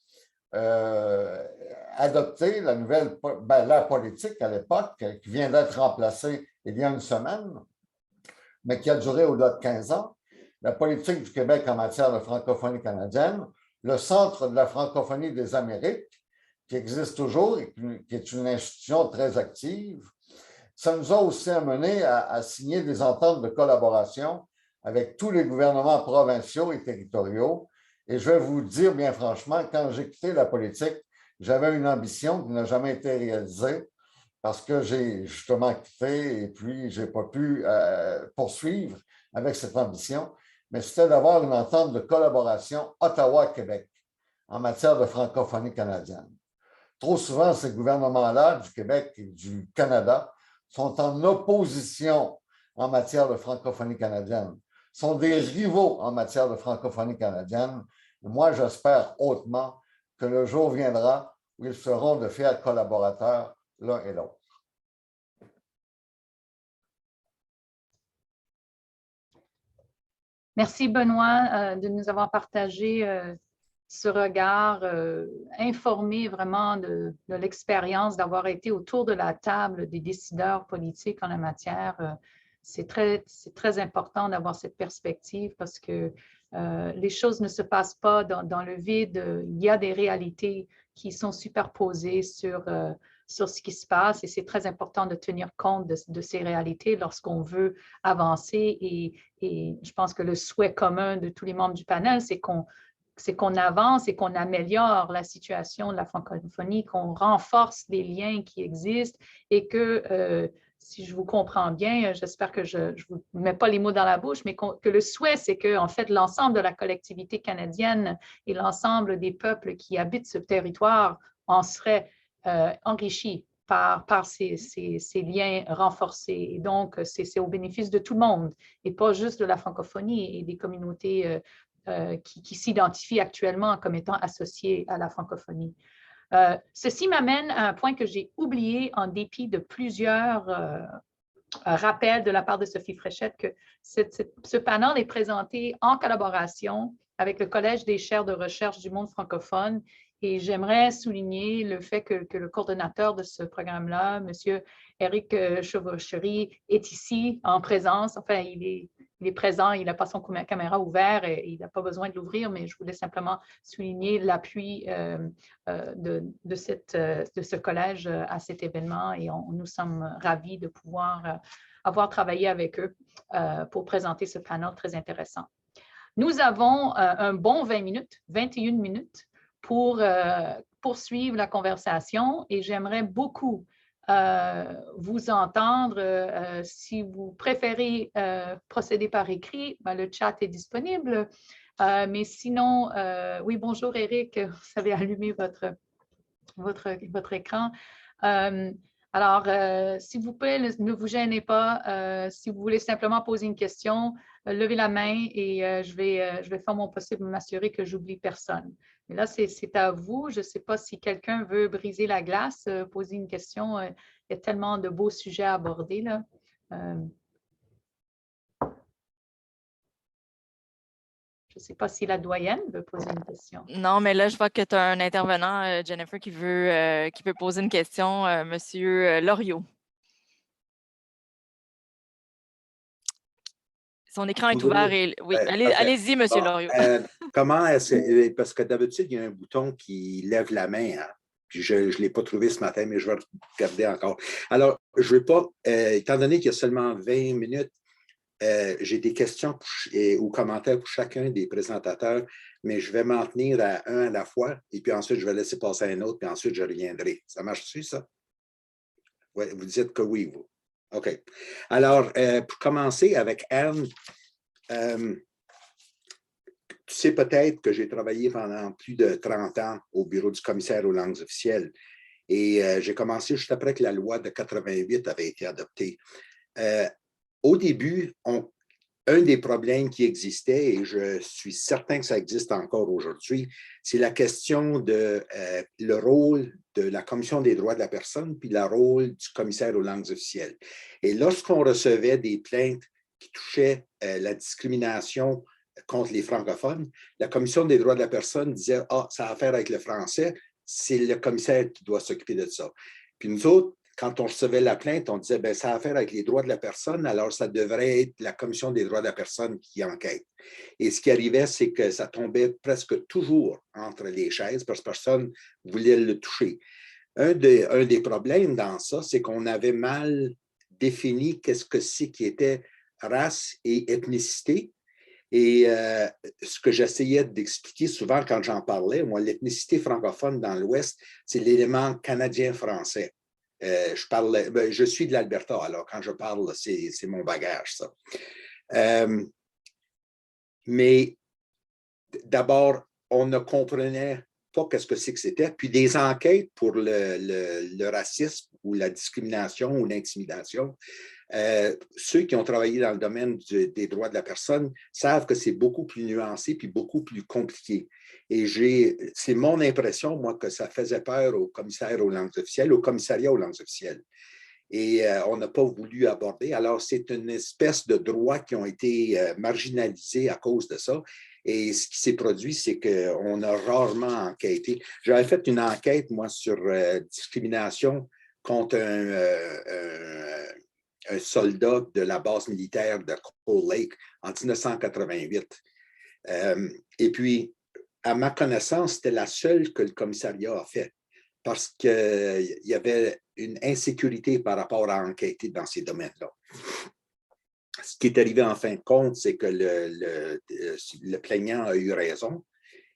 D: adopter la politique à l'époque, qui vient d'être remplacée il y a une semaine, mais qui a duré au-delà de 15 ans, la politique du Québec en matière de francophonie canadienne, le Centre de la francophonie des Amériques, qui existe toujours et qui est une institution très active. Ça nous a aussi amené à signer des ententes de collaboration avec tous les gouvernements provinciaux et territoriaux. Et je vais vous dire bien franchement, quand j'ai quitté la politique, j'avais une ambition qui n'a jamais été réalisée parce que j'ai justement quitté et puis je n'ai pas pu poursuivre avec cette ambition. mais c'était d'avoir une entente de collaboration Ottawa-Québec en matière de francophonie canadienne. Trop souvent, ces gouvernements-là, du Québec et du Canada, sont en opposition en matière de francophonie canadienne, sont des rivaux en matière de francophonie canadienne. Moi, j'espère hautement que le jour viendra où ils seront de fiers collaborateurs l'un et l'autre.
A: Merci, Benoît, de nous avoir partagé ce regard informé vraiment de l'expérience d'avoir été autour de la table des décideurs politiques en la matière. C'est très important d'avoir cette perspective parce que les choses ne se passent pas dans le vide. Il y a des réalités qui sont superposées sur ce qui se passe et c'est très important de tenir compte de ces réalités lorsqu'on veut avancer et je pense que le souhait commun de tous les membres du panel, c'est qu'on avance et qu'on améliore la situation de la francophonie, qu'on renforce les liens qui existent et que, si je vous comprends bien, j'espère que je ne vous mets pas les mots dans la bouche, mais que le souhait, c'est que, en fait, l'ensemble de la collectivité canadienne et l'ensemble des peuples qui habitent ce territoire en seraient enrichis par ces liens renforcés. Et donc, c'est au bénéfice de tout le monde et pas juste de la francophonie et des communautés qui s'identifient actuellement comme étant associées à la francophonie. Ceci m'amène à un point que j'ai oublié en dépit de plusieurs rappels de la part de Sophie Fréchette que ce panel est présenté en collaboration avec le Collège des chaires de recherche du monde francophone. Et j'aimerais souligner le fait que le coordonnateur de ce programme-là, M. Éric Chevauchery, est ici en présence. Enfin, il est présent, il n'a pas son caméra ouvert et il n'a pas besoin de l'ouvrir, mais je voulais simplement souligner l'appui de ce collège à cet événement et nous sommes ravis de pouvoir avoir travaillé avec eux pour présenter ce panel très intéressant. Nous avons un bon 21 minutes pour poursuivre la conversation et j'aimerais beaucoup vous entendre. Si vous préférez procéder par écrit, ben, le chat est disponible. Mais sinon, oui, bonjour Éric, vous avez allumé votre écran. Alors, s'il vous plaît, ne vous gênez pas. Si vous voulez simplement poser une question, levez la main et je vais faire mon possible pour m'assurer que j'oublie personne. Mais là, c'est à vous. Je ne sais pas si quelqu'un veut briser la glace, poser une question. Il y a tellement de beaux sujets à aborder, là. Je ne sais pas si la doyenne veut poser une question.
E: Non, mais là, je vois que tu as un intervenant, Jennifer, qui veut poser une question, Monsieur Loriot. Son écran est ouvert. Et... Oui, allez-y, Monsieur Loriot.
F: Comment parce que d'habitude, il y a un bouton qui lève la main. Hein? Puis je ne l'ai pas trouvé ce matin, mais je vais regarder encore. Alors, je ne veux pas, étant donné qu'il y a seulement 20 minutes, j'ai des questions ou commentaires pour chacun des présentateurs, mais je vais m'en tenir à un à la fois, et puis ensuite, je vais laisser passer à un autre, puis ensuite, je reviendrai. Ça marche-tu, ça? Ouais, vous dites que oui, vous. OK. Alors, pour commencer avec Anne, tu sais peut-être que j'ai travaillé pendant plus de 30 ans au bureau du commissaire aux langues officielles, et j'ai commencé juste après que la loi de 88 avait été adoptée. Au début, un des problèmes qui existait, et je suis certain que ça existe encore aujourd'hui, c'est la question de le rôle de la Commission des droits de la personne puis le rôle du commissaire aux langues officielles. Et lorsqu'on recevait des plaintes qui touchaient la discrimination contre les francophones, la Commission des droits de la personne disait « Ah, ça a affaire avec le français, c'est le commissaire qui doit s'occuper de ça. » Puis nous autres, quand on recevait la plainte, on disait ben, ça a affaire avec les droits de la personne, alors ça devrait être la Commission des droits de la personne qui enquête. Et ce qui arrivait, c'est que ça tombait presque toujours entre les chaises parce que personne ne voulait le toucher. Un des problèmes dans ça, c'est qu'on avait mal défini qu'est-ce que c'est qui était race et ethnicité. Et ce que j'essayais d'expliquer souvent quand j'en parlais, moi, l'ethnicité francophone dans l'Ouest, c'est l'élément canadien-français. Je suis de l'Alberta, alors quand je parle, c'est mon bagage, ça. mais d'abord, on ne comprenait pas qu'est-ce que c'est que c'était. Puis des enquêtes pour le racisme ou la discrimination ou l'intimidation, ceux qui ont travaillé dans le domaine des droits de la personne savent que c'est beaucoup plus nuancé puis beaucoup plus compliqué. Et c'est mon impression, moi, que ça faisait peur au commissaire aux langues officielles, au commissariat aux langues officielles. Et on n'a pas voulu aborder. Alors, c'est une espèce de droits qui ont été marginalisés à cause de ça. Et ce qui s'est produit, c'est qu'on a rarement enquêté. J'avais fait une enquête, moi, sur discrimination contre un soldat de la base militaire de Cold Lake en 1988. Et puis, à ma connaissance, c'était la seule que le commissariat a fait parce qu'il y avait une insécurité par rapport à enquêter dans ces domaines-là. Ce qui est arrivé en fin de compte, c'est que le plaignant a eu raison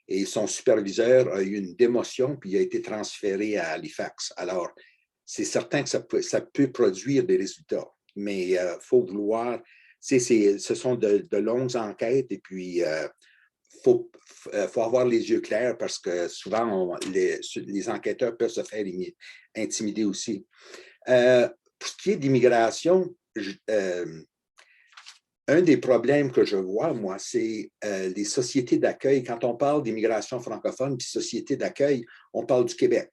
F: et son superviseur a eu une démotion puis il a été transféré à Halifax. Alors, c'est certain que ça peut produire des résultats, mais il faut vouloir, ce sont de longues enquêtes et puis faut avoir les yeux clairs parce que souvent, les enquêteurs peuvent se faire intimider aussi. Pour ce qui est d'immigration, un des problèmes que je vois, moi, c'est les sociétés d'accueil. Quand on parle d'immigration francophone puis sociétés d'accueil, on parle du Québec.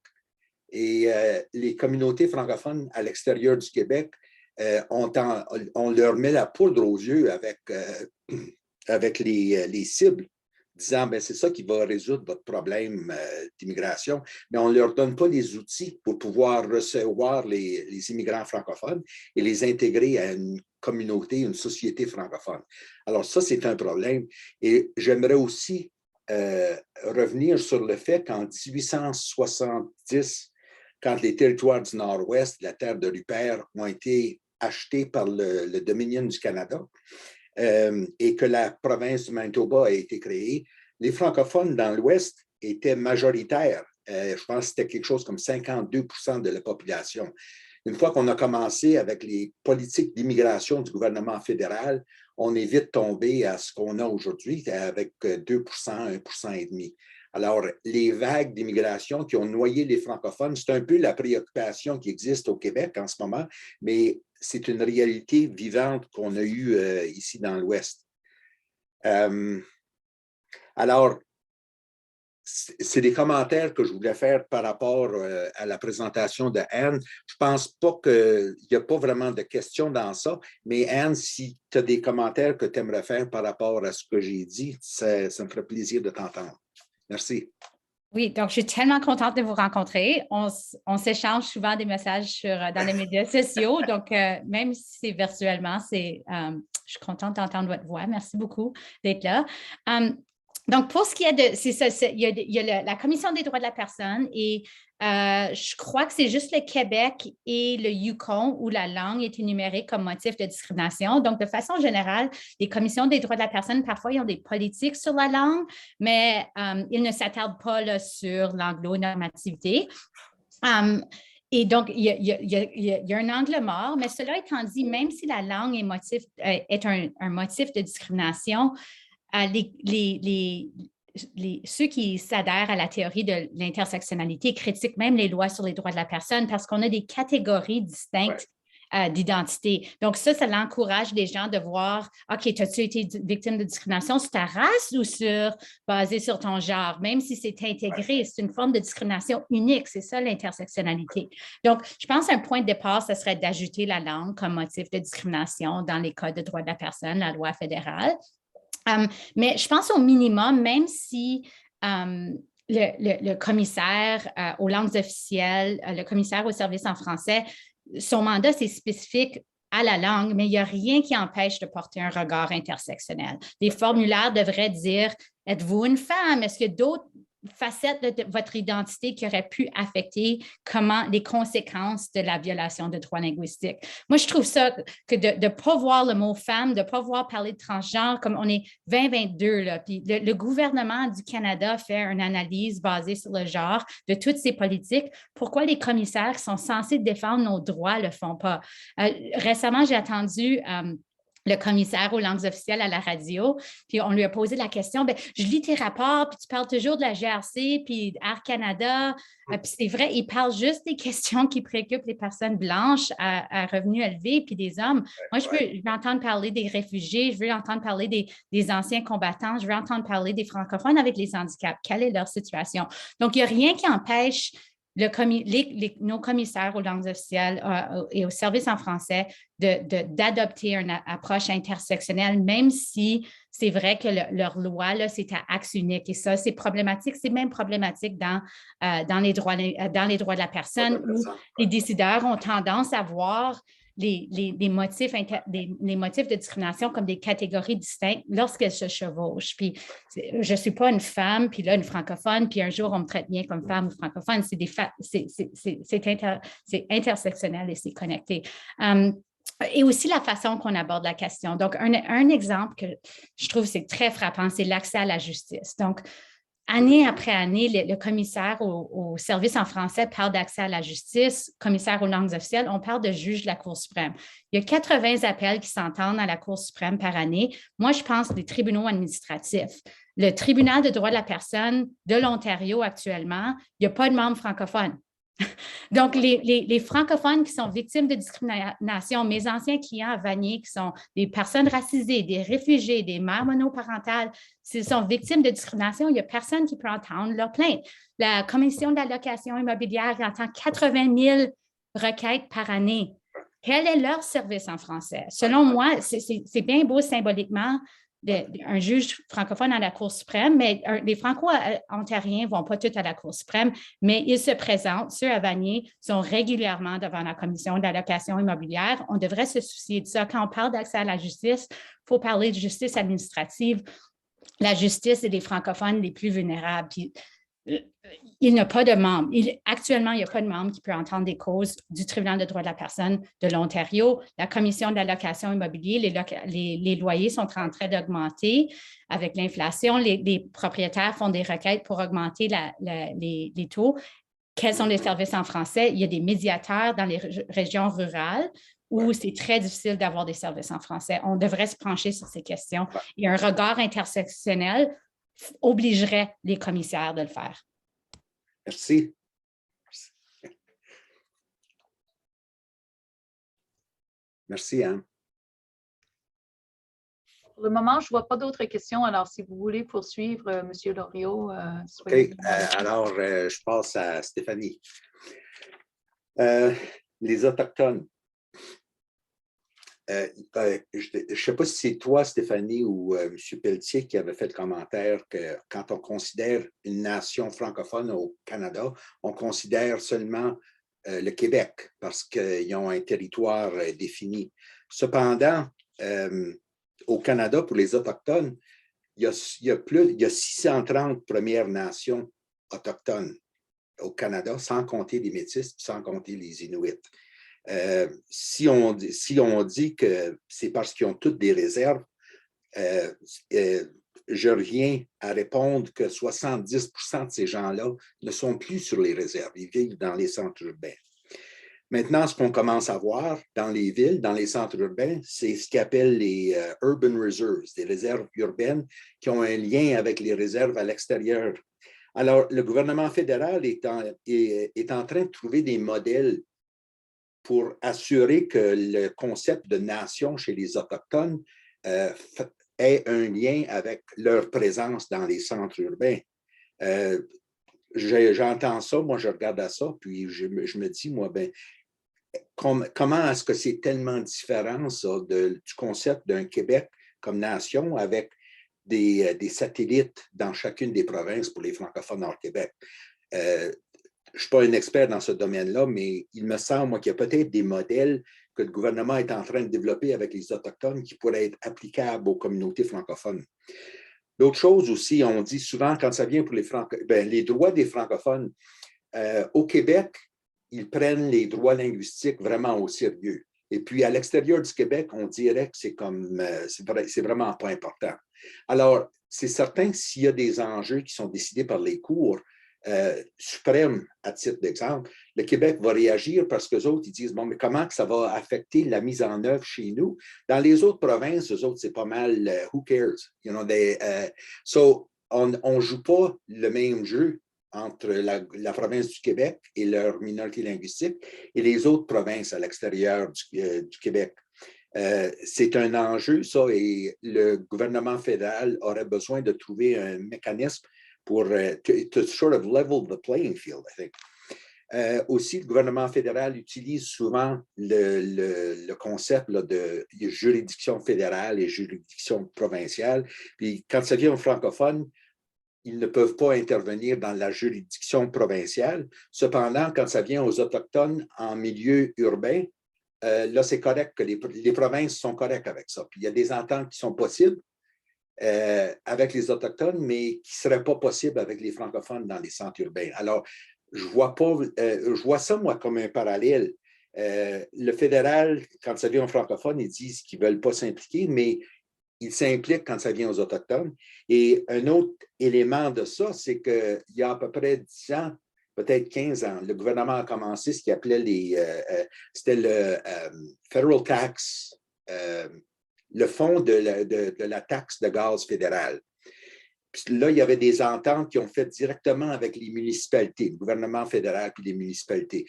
F: Et les communautés francophones à l'extérieur du Québec, on leur met la poudre aux yeux avec les cibles, disant ben, c'est ça qui va résoudre votre problème d'immigration, mais on ne leur donne pas les outils pour pouvoir recevoir les immigrants francophones et les intégrer à une communauté, une société francophone. Alors ça, c'est un problème. Et j'aimerais aussi revenir sur le fait qu'en 1870, quand les territoires du Nord-Ouest, la terre de Rupert, ont été achetés par le Dominion du Canada, et que la province du Manitoba a été créée, les francophones dans l'Ouest étaient majoritaires. Je pense que c'était quelque chose comme 52% de la population. Une fois qu'on a commencé avec les politiques d'immigration du gouvernement fédéral, on est vite tombé à ce qu'on a aujourd'hui avec 2%, 1,5%. Alors, les vagues d'immigration qui ont noyé les francophones, c'est un peu la préoccupation qui existe au Québec en ce moment, mais c'est une réalité vivante qu'on a eue ici dans l'Ouest. Alors, c'est des commentaires que je voulais faire par rapport à la présentation de Anne. Je ne pense pas qu'il n'y a pas vraiment de questions dans ça, mais Anne, si tu as des commentaires que tu aimerais faire par rapport à ce que j'ai dit, ça me ferait plaisir de t'entendre. Merci.
B: Oui, donc je suis tellement contente de vous rencontrer. On s'échange souvent des messages dans les médias sociaux, donc même si c'est virtuellement, je suis contente d'entendre votre voix. Merci beaucoup d'être là. Donc, pour ce qui est de, c'est ça, il y a la Commission des droits de la personne et je crois que c'est juste le Québec et le Yukon où la langue est énumérée comme motif de discrimination. Donc, de façon générale, les commissions des droits de la personne, parfois, ils ont des politiques sur la langue, mais ils ne s'attardent pas là, sur l'anglo-normativité. Et donc, il y a un angle mort, mais cela étant dit, même si la langue est un motif de discrimination, ceux qui s'adhèrent à la théorie de l'intersectionnalité critiquent même les lois sur les droits de la personne parce qu'on a des catégories distinctes d'identité. Donc, ça l'encourage les gens de voir, OK, as-tu été victime de discrimination sur ta race ou basé sur ton genre? Même si c'est intégré, c'est une forme de discrimination unique. C'est ça l'intersectionnalité. Donc, je pense qu'un point de départ, ce serait d'ajouter la langue comme motif de discrimination dans les codes de droits de la personne, la loi fédérale. Mais je pense au minimum, même si le commissaire aux langues officielles, le commissaire aux services en français, son mandat, c'est spécifique à la langue, mais il n'y a rien qui empêche de porter un regard intersectionnel. Les formulaires devraient dire « Êtes-vous une femme? Est-ce qu'il y a d'autres facettes de votre identité qui auraient pu affecter les conséquences de la violation de droits linguistiques. » Moi, je trouve ça que de ne pas voir le mot femme, de ne pas voir parler de transgenre, comme on est 2022, là, puis le gouvernement du Canada fait une analyse basée sur le genre de toutes ces politiques. Pourquoi les commissaires qui sont censés défendre nos droits ne le font pas? Récemment, j'ai attendu le commissaire aux langues officielles à la radio, puis on lui a posé la question, bien, je lis tes rapports, puis tu parles toujours de la GRC, puis Air Canada, puis c'est vrai, il parle juste des questions qui préoccupent les personnes blanches à revenus élevés, puis des hommes. Moi, je veux entendre parler des réfugiés, je veux entendre parler des anciens combattants, je veux entendre parler des francophones avec les handicaps. Quelle est leur situation? Donc, il n'y a rien qui empêche nos commissaires aux langues officielles et aux services en français d'adopter une approche intersectionnelle, même si c'est vrai que leur loi, là, c'est à axe unique. Et ça, c'est problématique. C'est même problématique dans les droits de la personne où les décideurs ont tendance à voir les motifs de discrimination comme des catégories distinctes lorsqu'elles se chevauchent. Puis, je ne suis pas une femme, puis là, une francophone, puis un jour, on me traite bien comme femme ou francophone. C'est intersectionnel et c'est connecté. Et aussi la façon qu'on aborde la question. Donc, un exemple que je trouve c'est très frappant, c'est l'accès à la justice. Donc, année après année, le commissaire au service en français parle d'accès à la justice, commissaire aux langues officielles, on parle de juge de la Cour suprême. Il y a 80 appels qui s'entendent à la Cour suprême par année. Moi, je pense des tribunaux administratifs. Le tribunal de droit de la personne de l'Ontario actuellement, il n'y a pas de membres francophones. Donc, les francophones qui sont victimes de discrimination, mes anciens clients à Vanier, qui sont des personnes racisées, des réfugiés, des mères monoparentales, s'ils sont victimes de discrimination, il n'y a personne qui peut entendre leur plainte. La Commission de la location immobilière entend 80 000 requêtes par année. Quel est leur service en français? Selon moi, c'est bien beau symboliquement un juge francophone à la Cour suprême, mais les Franco-ontariens ne vont pas tous à la Cour suprême, mais ils se présentent, ceux à Vanier sont régulièrement devant la Commission de la location immobilière. On devrait se soucier de ça. Quand on parle d'accès à la justice, il faut parler de justice administrative. La justice est des francophones les plus vulnérables. Puis, il n'y a pas de membre. Actuellement, il n'y a pas de membre qui peut entendre des causes du tribunal de droit de la personne de l'Ontario. La Commission de la location immobilière, les loyers sont en train d'augmenter avec l'inflation. Les propriétaires font des requêtes pour augmenter les taux. Quels sont les services en français? Il y a des médiateurs dans les régions rurales où c'est très difficile d'avoir des services en français. On devrait se pencher sur ces questions. Et un regard intersectionnel obligerait les commissaires de le faire.
F: Merci. Merci, Anne.
A: Pour le moment, je ne vois pas d'autres questions. Alors, si vous voulez poursuivre, M. Loriot,
F: soyez... OK. Alors, je passe à Stéphanie. Les Autochtones. Je ne sais pas si c'est toi, Stéphanie, ou M. Pelletier qui avait fait le commentaire que quand on considère une nation francophone au Canada, on considère seulement le Québec parce qu'ils ont un territoire défini. Cependant, au Canada, pour les Autochtones, il y a 630 Premières Nations autochtones au Canada, sans compter les Métis, sans compter les Inuits. Si on dit que c'est parce qu'ils ont toutes des réserves, je reviens à répondre que 70% de ces gens-là ne sont plus sur les réserves, ils vivent dans les centres urbains. Maintenant, ce qu'on commence à voir dans les villes, dans les centres urbains, c'est ce qu'ils appellent les urban reserves, des réserves urbaines qui ont un lien avec les réserves à l'extérieur. Alors, le gouvernement fédéral est en train de trouver des modèles pour assurer que le concept de nation chez les Autochtones ait un lien avec leur présence dans les centres urbains. J'entends ça, moi je regarde à ça, puis je me dis, moi, ben, comment est-ce que c'est tellement différent ça, du concept d'un Québec comme nation avec des satellites dans chacune des provinces pour les francophones hors Québec? Je ne suis pas un expert dans ce domaine-là, mais il me semble, moi, qu'il y a peut-être des modèles que le gouvernement est en train de développer avec les Autochtones qui pourraient être applicables aux communautés francophones. L'autre chose aussi, on dit souvent, quand ça vient pour les droits des francophones, au Québec, ils prennent les droits linguistiques vraiment au sérieux. Et puis, à l'extérieur du Québec, on dirait que c'est vraiment pas important. Alors, c'est certain que s'il y a des enjeux qui sont décidés par les cours, suprême, à titre d'exemple, le Québec va réagir parce qu'eux autres, ils disent, bon, mais comment que ça va affecter la mise en œuvre chez nous? Dans les autres provinces, eux autres, c'est pas mal, who cares? You know, on ne joue pas le même jeu entre la province du Québec et leur minorité linguistique et les autres provinces à l'extérieur du Québec. C'est un enjeu, ça, et le gouvernement fédéral aurait besoin de trouver un mécanisme pour to sort of level the playing field, I think. Aussi, le gouvernement fédéral utilise souvent le concept là, de juridiction fédérale et juridiction provinciale. Puis quand ça vient aux francophones, ils ne peuvent pas intervenir dans la juridiction provinciale. Cependant, quand ça vient aux Autochtones en milieu urbain, là, c'est correct que les provinces sont correctes avec ça. Puis il y a des ententes qui sont possibles avec les Autochtones, mais qui ne seraient pas possibles avec les francophones dans les centres urbains. Alors, je vois ça, moi, comme un parallèle. Le fédéral, quand ça vient aux francophones, ils disent qu'ils ne veulent pas s'impliquer, mais ils s'impliquent quand ça vient aux Autochtones. Et un autre élément de ça, c'est qu'il y a à peu près 10 ans, peut-être 15 ans, le gouvernement a commencé ce qu'il appelait c'était le Federal Tax, le fonds de la taxe de gaz fédérale. Puis là, il y avait des ententes qui ont fait directement avec les municipalités, le gouvernement fédéral puis les municipalités.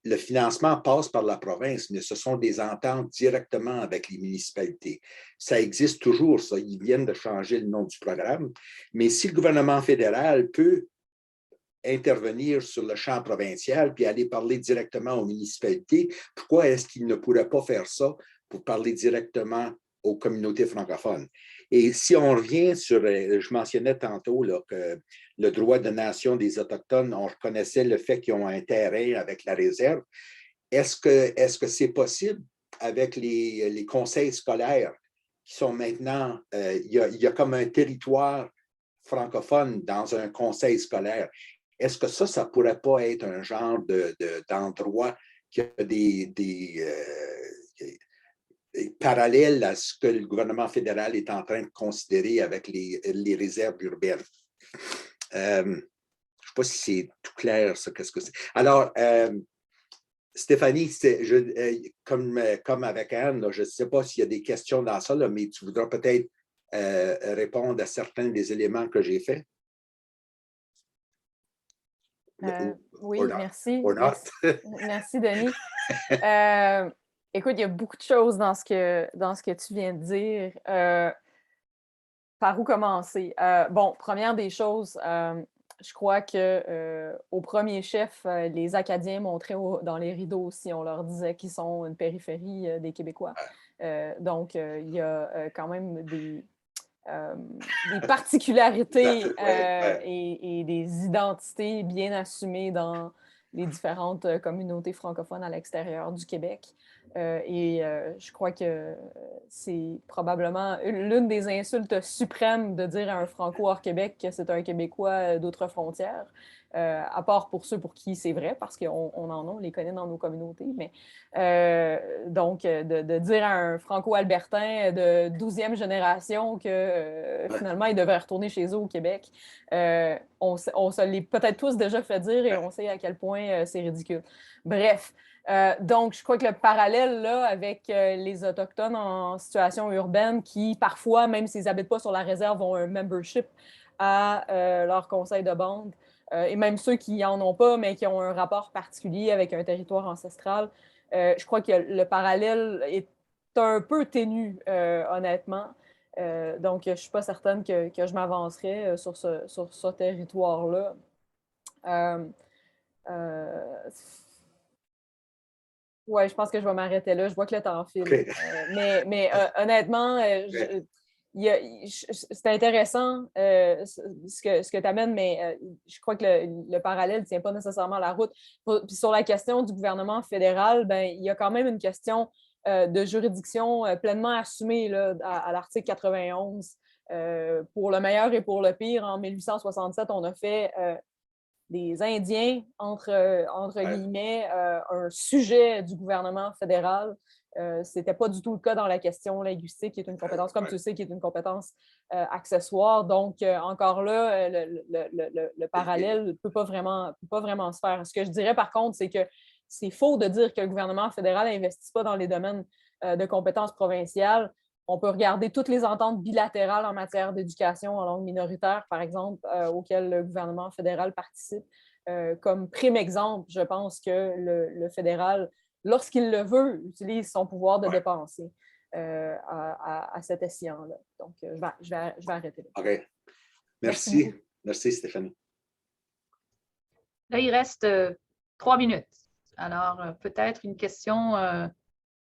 F: Le financement passe par la province, mais ce sont des ententes directement avec les municipalités. Ça existe toujours, ça. Ils viennent de changer le nom du programme. Mais si le gouvernement fédéral peut intervenir sur le champ provincial puis aller parler directement aux municipalités, pourquoi est-ce qu'il ne pourrait pas faire ça pour parler directement aux communautés francophones? Et si on revient sur, je mentionnais tantôt là, que le droit de nation des Autochtones, on reconnaissait le fait qu'ils ont un terrain avec la réserve. Est-ce que c'est possible avec les conseils scolaires qui sont maintenant, il y a comme un territoire francophone dans un conseil scolaire? Est-ce que ça ne pourrait pas être un genre d'endroit qui a des parallèle à ce que le gouvernement fédéral est en train de considérer avec les réserves urbaines? Je ne sais pas si c'est tout clair, ça, qu'est-ce que c'est. Alors, Stéphanie, comme avec Anne, là, je ne sais pas s'il y a des questions dans ça, là, mais tu voudras peut-être répondre à certains des éléments que j'ai faits.
C: Oui, merci. Merci, Denis. Écoute, il y a beaucoup de choses dans ce que tu viens de dire. Par où commencer? Bon, première des choses, je crois qu'au premier chef, les Acadiens montraient dans les rideaux si on leur disait qu'ils sont une périphérie des Québécois. Donc, il y a quand même des particularités et des identités bien assumées dans les différentes communautés francophones à l'extérieur du Québec. Je crois que c'est probablement l'une des insultes suprêmes de dire à un Franco hors Québec que c'est un Québécois d'autres frontières, à part pour ceux pour qui c'est vrai, parce qu'on en a, on les connaît dans nos communautés. Mais donc, de dire à un Franco-albertain de 12e génération que finalement, il devrait retourner chez eux au Québec, on se l'est peut-être tous déjà fait dire et on sait à quel point c'est ridicule. Bref. Donc, je crois que le parallèle là, avec les Autochtones en situation urbaine qui, parfois, même s'ils n'habitent pas sur la réserve, ont un membership à leur conseil de bande, et même ceux qui n'en ont pas, mais qui ont un rapport particulier avec un territoire ancestral, je crois que le parallèle est un peu ténu, honnêtement. Donc, je ne suis pas certaine que je m'avancerais sur ce territoire-là. Oui, je pense que je vais m'arrêter là. Je vois que le temps file. Okay. Mais honnêtement, c'est intéressant ce que tu amènes, mais je crois que le parallèle ne tient pas nécessairement la route. Puis sur la question du gouvernement fédéral, ben, il y a quand même une question de juridiction pleinement assumée là, à l'article 91. Pour le meilleur et pour le pire, en 1867, on a fait des Indiens, entre guillemets, un sujet du gouvernement fédéral. Ce n'était pas du tout le cas dans la question linguistique, qui est une compétence, comme tu sais, qui est une compétence accessoire. Donc, encore là, le parallèle ne peut pas vraiment se faire. Ce que je dirais, par contre, c'est que c'est faux de dire que le gouvernement fédéral n'investit pas dans les domaines de compétences provinciales. On peut regarder toutes les ententes bilatérales en matière d'éducation en langue minoritaire, par exemple, auxquelles le gouvernement fédéral participe. Comme prime exemple, je pense que le fédéral, lorsqu'il le veut, utilise son pouvoir de dépenser à cet escient-là. Donc, je vais arrêter là.
F: OK. Merci. Merci, Stéphanie.
A: Là, il reste 3 minutes. Alors, peut-être une question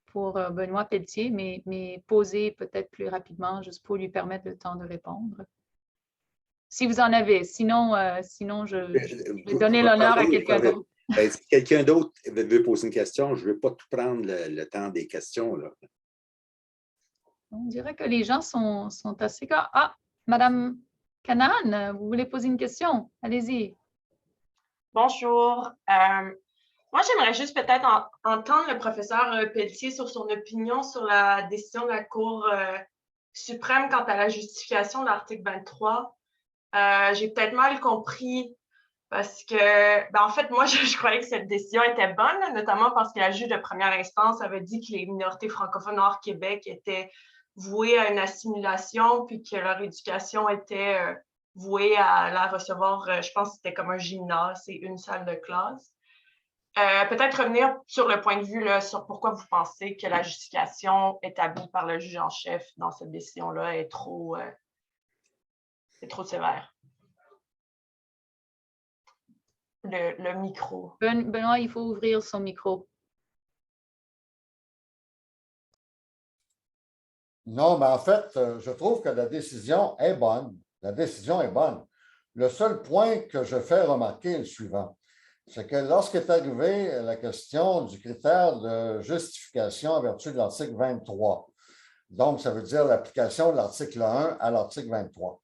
A: pour Benoît Pelletier, mais posée peut-être plus rapidement, juste pour lui permettre le temps de répondre. Si vous en avez. Sinon, je vais donner l'honneur à quelqu'un d'autre.
F: Si quelqu'un d'autre veut poser une question, je ne veux pas tout prendre le temps des questions, là.
A: On dirait que les gens sont assez... Ah, Madame Canaan, vous voulez poser une question? Allez-y.
G: Bonjour. Moi, j'aimerais juste peut-être entendre le professeur Pelletier sur son opinion sur la décision de la Cour suprême quant à la justification de l'article 23. J'ai peut-être mal compris parce que, en fait, moi, je croyais que cette décision était bonne, notamment parce que la juge de première instance avait dit que les minorités francophones hors Québec étaient vouées à une assimilation, puis que leur éducation était vouée à la recevoir, je pense que c'était comme un gymnase, c'est une salle de classe. Peut-être revenir sur le point de vue là, sur pourquoi vous pensez que la justification établie par le juge en chef dans cette décision-là est trop sévère. Le micro.
A: Benoît, il faut ouvrir son micro.
D: Non, mais en fait, je trouve que la décision est bonne. La décision est bonne. Le seul point que je fais remarquer est le suivant. C'est que lorsqu'est arrivée la question du critère de justification en vertu de l'article 23, donc ça veut dire l'application de l'article 1 à l'article 23,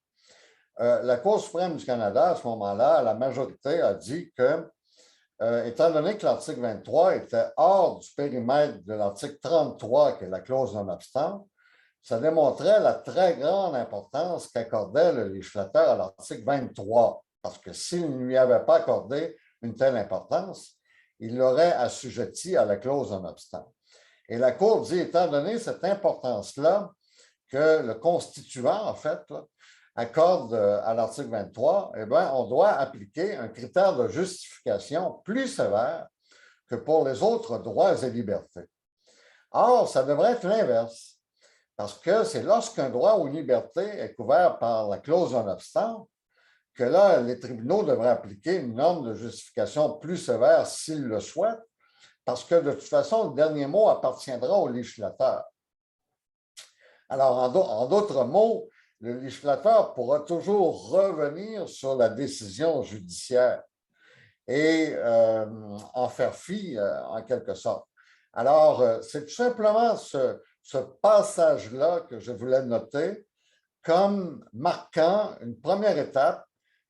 D: la Cour suprême du Canada, à ce moment-là, la majorité a dit que, étant donné que l'article 23 était hors du périmètre de l'article 33, qui est la clause non-obstant, ça démontrait la très grande importance qu'accordait le législateur à l'article 23, parce que s'il ne lui avait pas accordé une telle importance, il l'aurait assujetti à la clause non-obstant. Et la Cour dit, étant donné cette importance-là, que le constituant, en fait, là, accorde à l'article 23, eh bien, on doit appliquer un critère de justification plus sévère que pour les autres droits et libertés. Or, ça devrait être l'inverse, parce que c'est lorsqu'un droit ou une liberté est couvert par la clause non-obstant que là, les tribunaux devraient appliquer une norme de justification plus sévère s'ils le souhaitent, parce que de toute façon, le dernier mot appartiendra au législateur. Alors, en d'autres mots, le législateur pourra toujours revenir sur la décision judiciaire et en faire fi, en quelque sorte. Alors, c'est tout simplement ce passage-là que je voulais noter comme marquant une première étape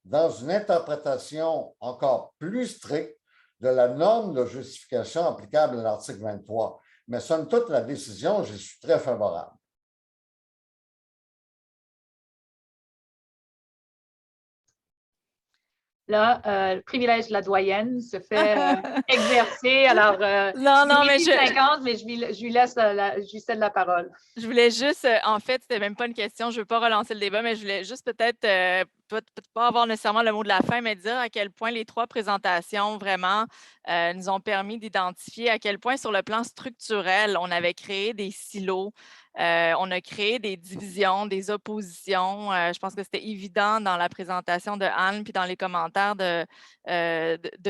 D: dans une interprétation encore plus stricte de la norme de justification applicable à l'article 23. Mais somme toute, la décision, j'y suis très favorable.
A: Là, le privilège de la doyenne se fait exercer. Alors,
E: non, mais
A: 50, mais je lui cède la parole.
E: Je voulais juste, en fait, c'était même pas une question, je ne veux pas relancer le débat, mais je voulais juste peut-être pas avoir nécessairement le mot de la fin, mais dire à quel point les 3 présentations vraiment nous ont permis d'identifier à quel point sur le plan structurel, on avait créé des silos, on a créé des divisions, des oppositions. Je pense que c'était évident dans la présentation de Anne puis dans les commentaires de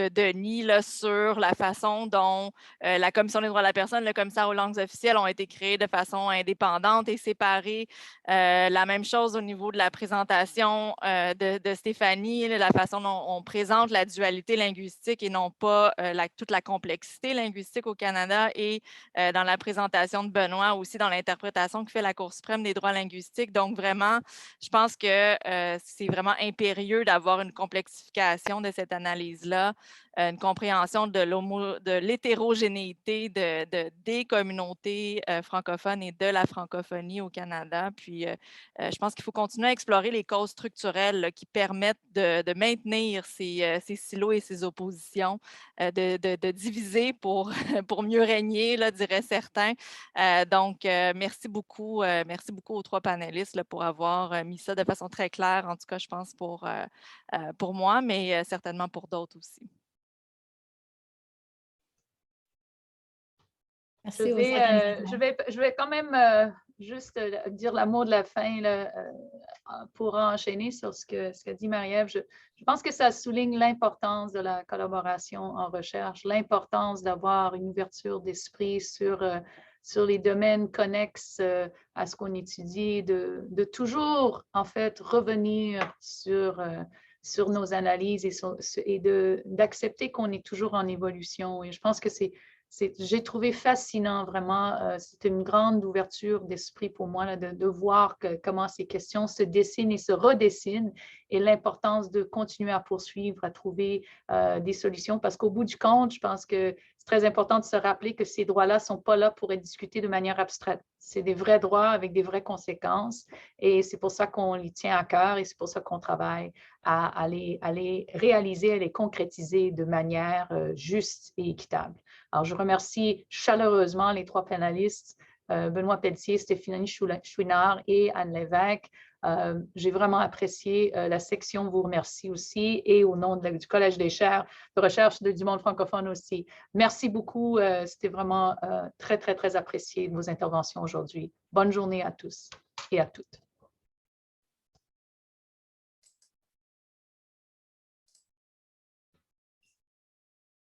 E: Denis là, sur la façon dont la Commission des droits de la personne, le commissaire aux langues officielles ont été créés de façon indépendante et séparée. La même chose au niveau de la présentation de Stéphanie, la façon dont on présente la dualité linguistique et non pas toute la complexité linguistique au Canada, et dans la présentation de Benoît aussi dans l'interprétation que fait la Cour suprême des droits linguistiques. Donc vraiment, je pense que c'est vraiment impérieux d'avoir une complexification de cette analyse-là une compréhension de l'hétérogénéité des communautés francophones et de la francophonie au Canada. Puis, je pense qu'il faut continuer à explorer les causes structurelles là, qui permettent de maintenir ces silos et ces oppositions, de diviser pour, pour mieux régner, là, diraient certains. Donc, merci beaucoup aux trois panélistes là, pour avoir mis ça de façon très claire, en tout cas, je pense, pour moi, mais certainement pour d'autres aussi.
B: Merci aux organisateurs.
A: Je vais quand même juste dire le mot de la fin là, pour enchaîner sur ce qu'a dit Marie-Ève. Je pense que ça souligne l'importance de la collaboration en recherche, l'importance d'avoir une ouverture d'esprit sur les domaines connexes à ce qu'on étudie, de toujours, en fait, revenir sur nos analyses et d'accepter qu'on est toujours en évolution. Et je pense que j'ai trouvé fascinant, vraiment. C'était une grande ouverture d'esprit pour moi là, de voir comment ces questions se dessinent et se redessinent et l'importance de continuer à poursuivre, à trouver des solutions. Parce qu'au bout du compte, je pense que c'est très important de se rappeler que ces droits-là ne sont pas là pour être discutés de manière abstraite. C'est des vrais droits avec des vraies conséquences et c'est pour ça qu'on les tient à cœur et c'est pour ça qu'on travaille à les réaliser, à les concrétiser de manière juste et équitable. Alors, je remercie chaleureusement les trois panélistes, Benoît Pelletier, Stéphanie Chouinard et Anne Lévesque. J'ai vraiment apprécié la section, vous remercie aussi, et au nom du Collège des chaires de recherche du monde francophone aussi. Merci beaucoup, c'était vraiment très, très, très apprécié de vos interventions aujourd'hui. Bonne journée à tous et à toutes.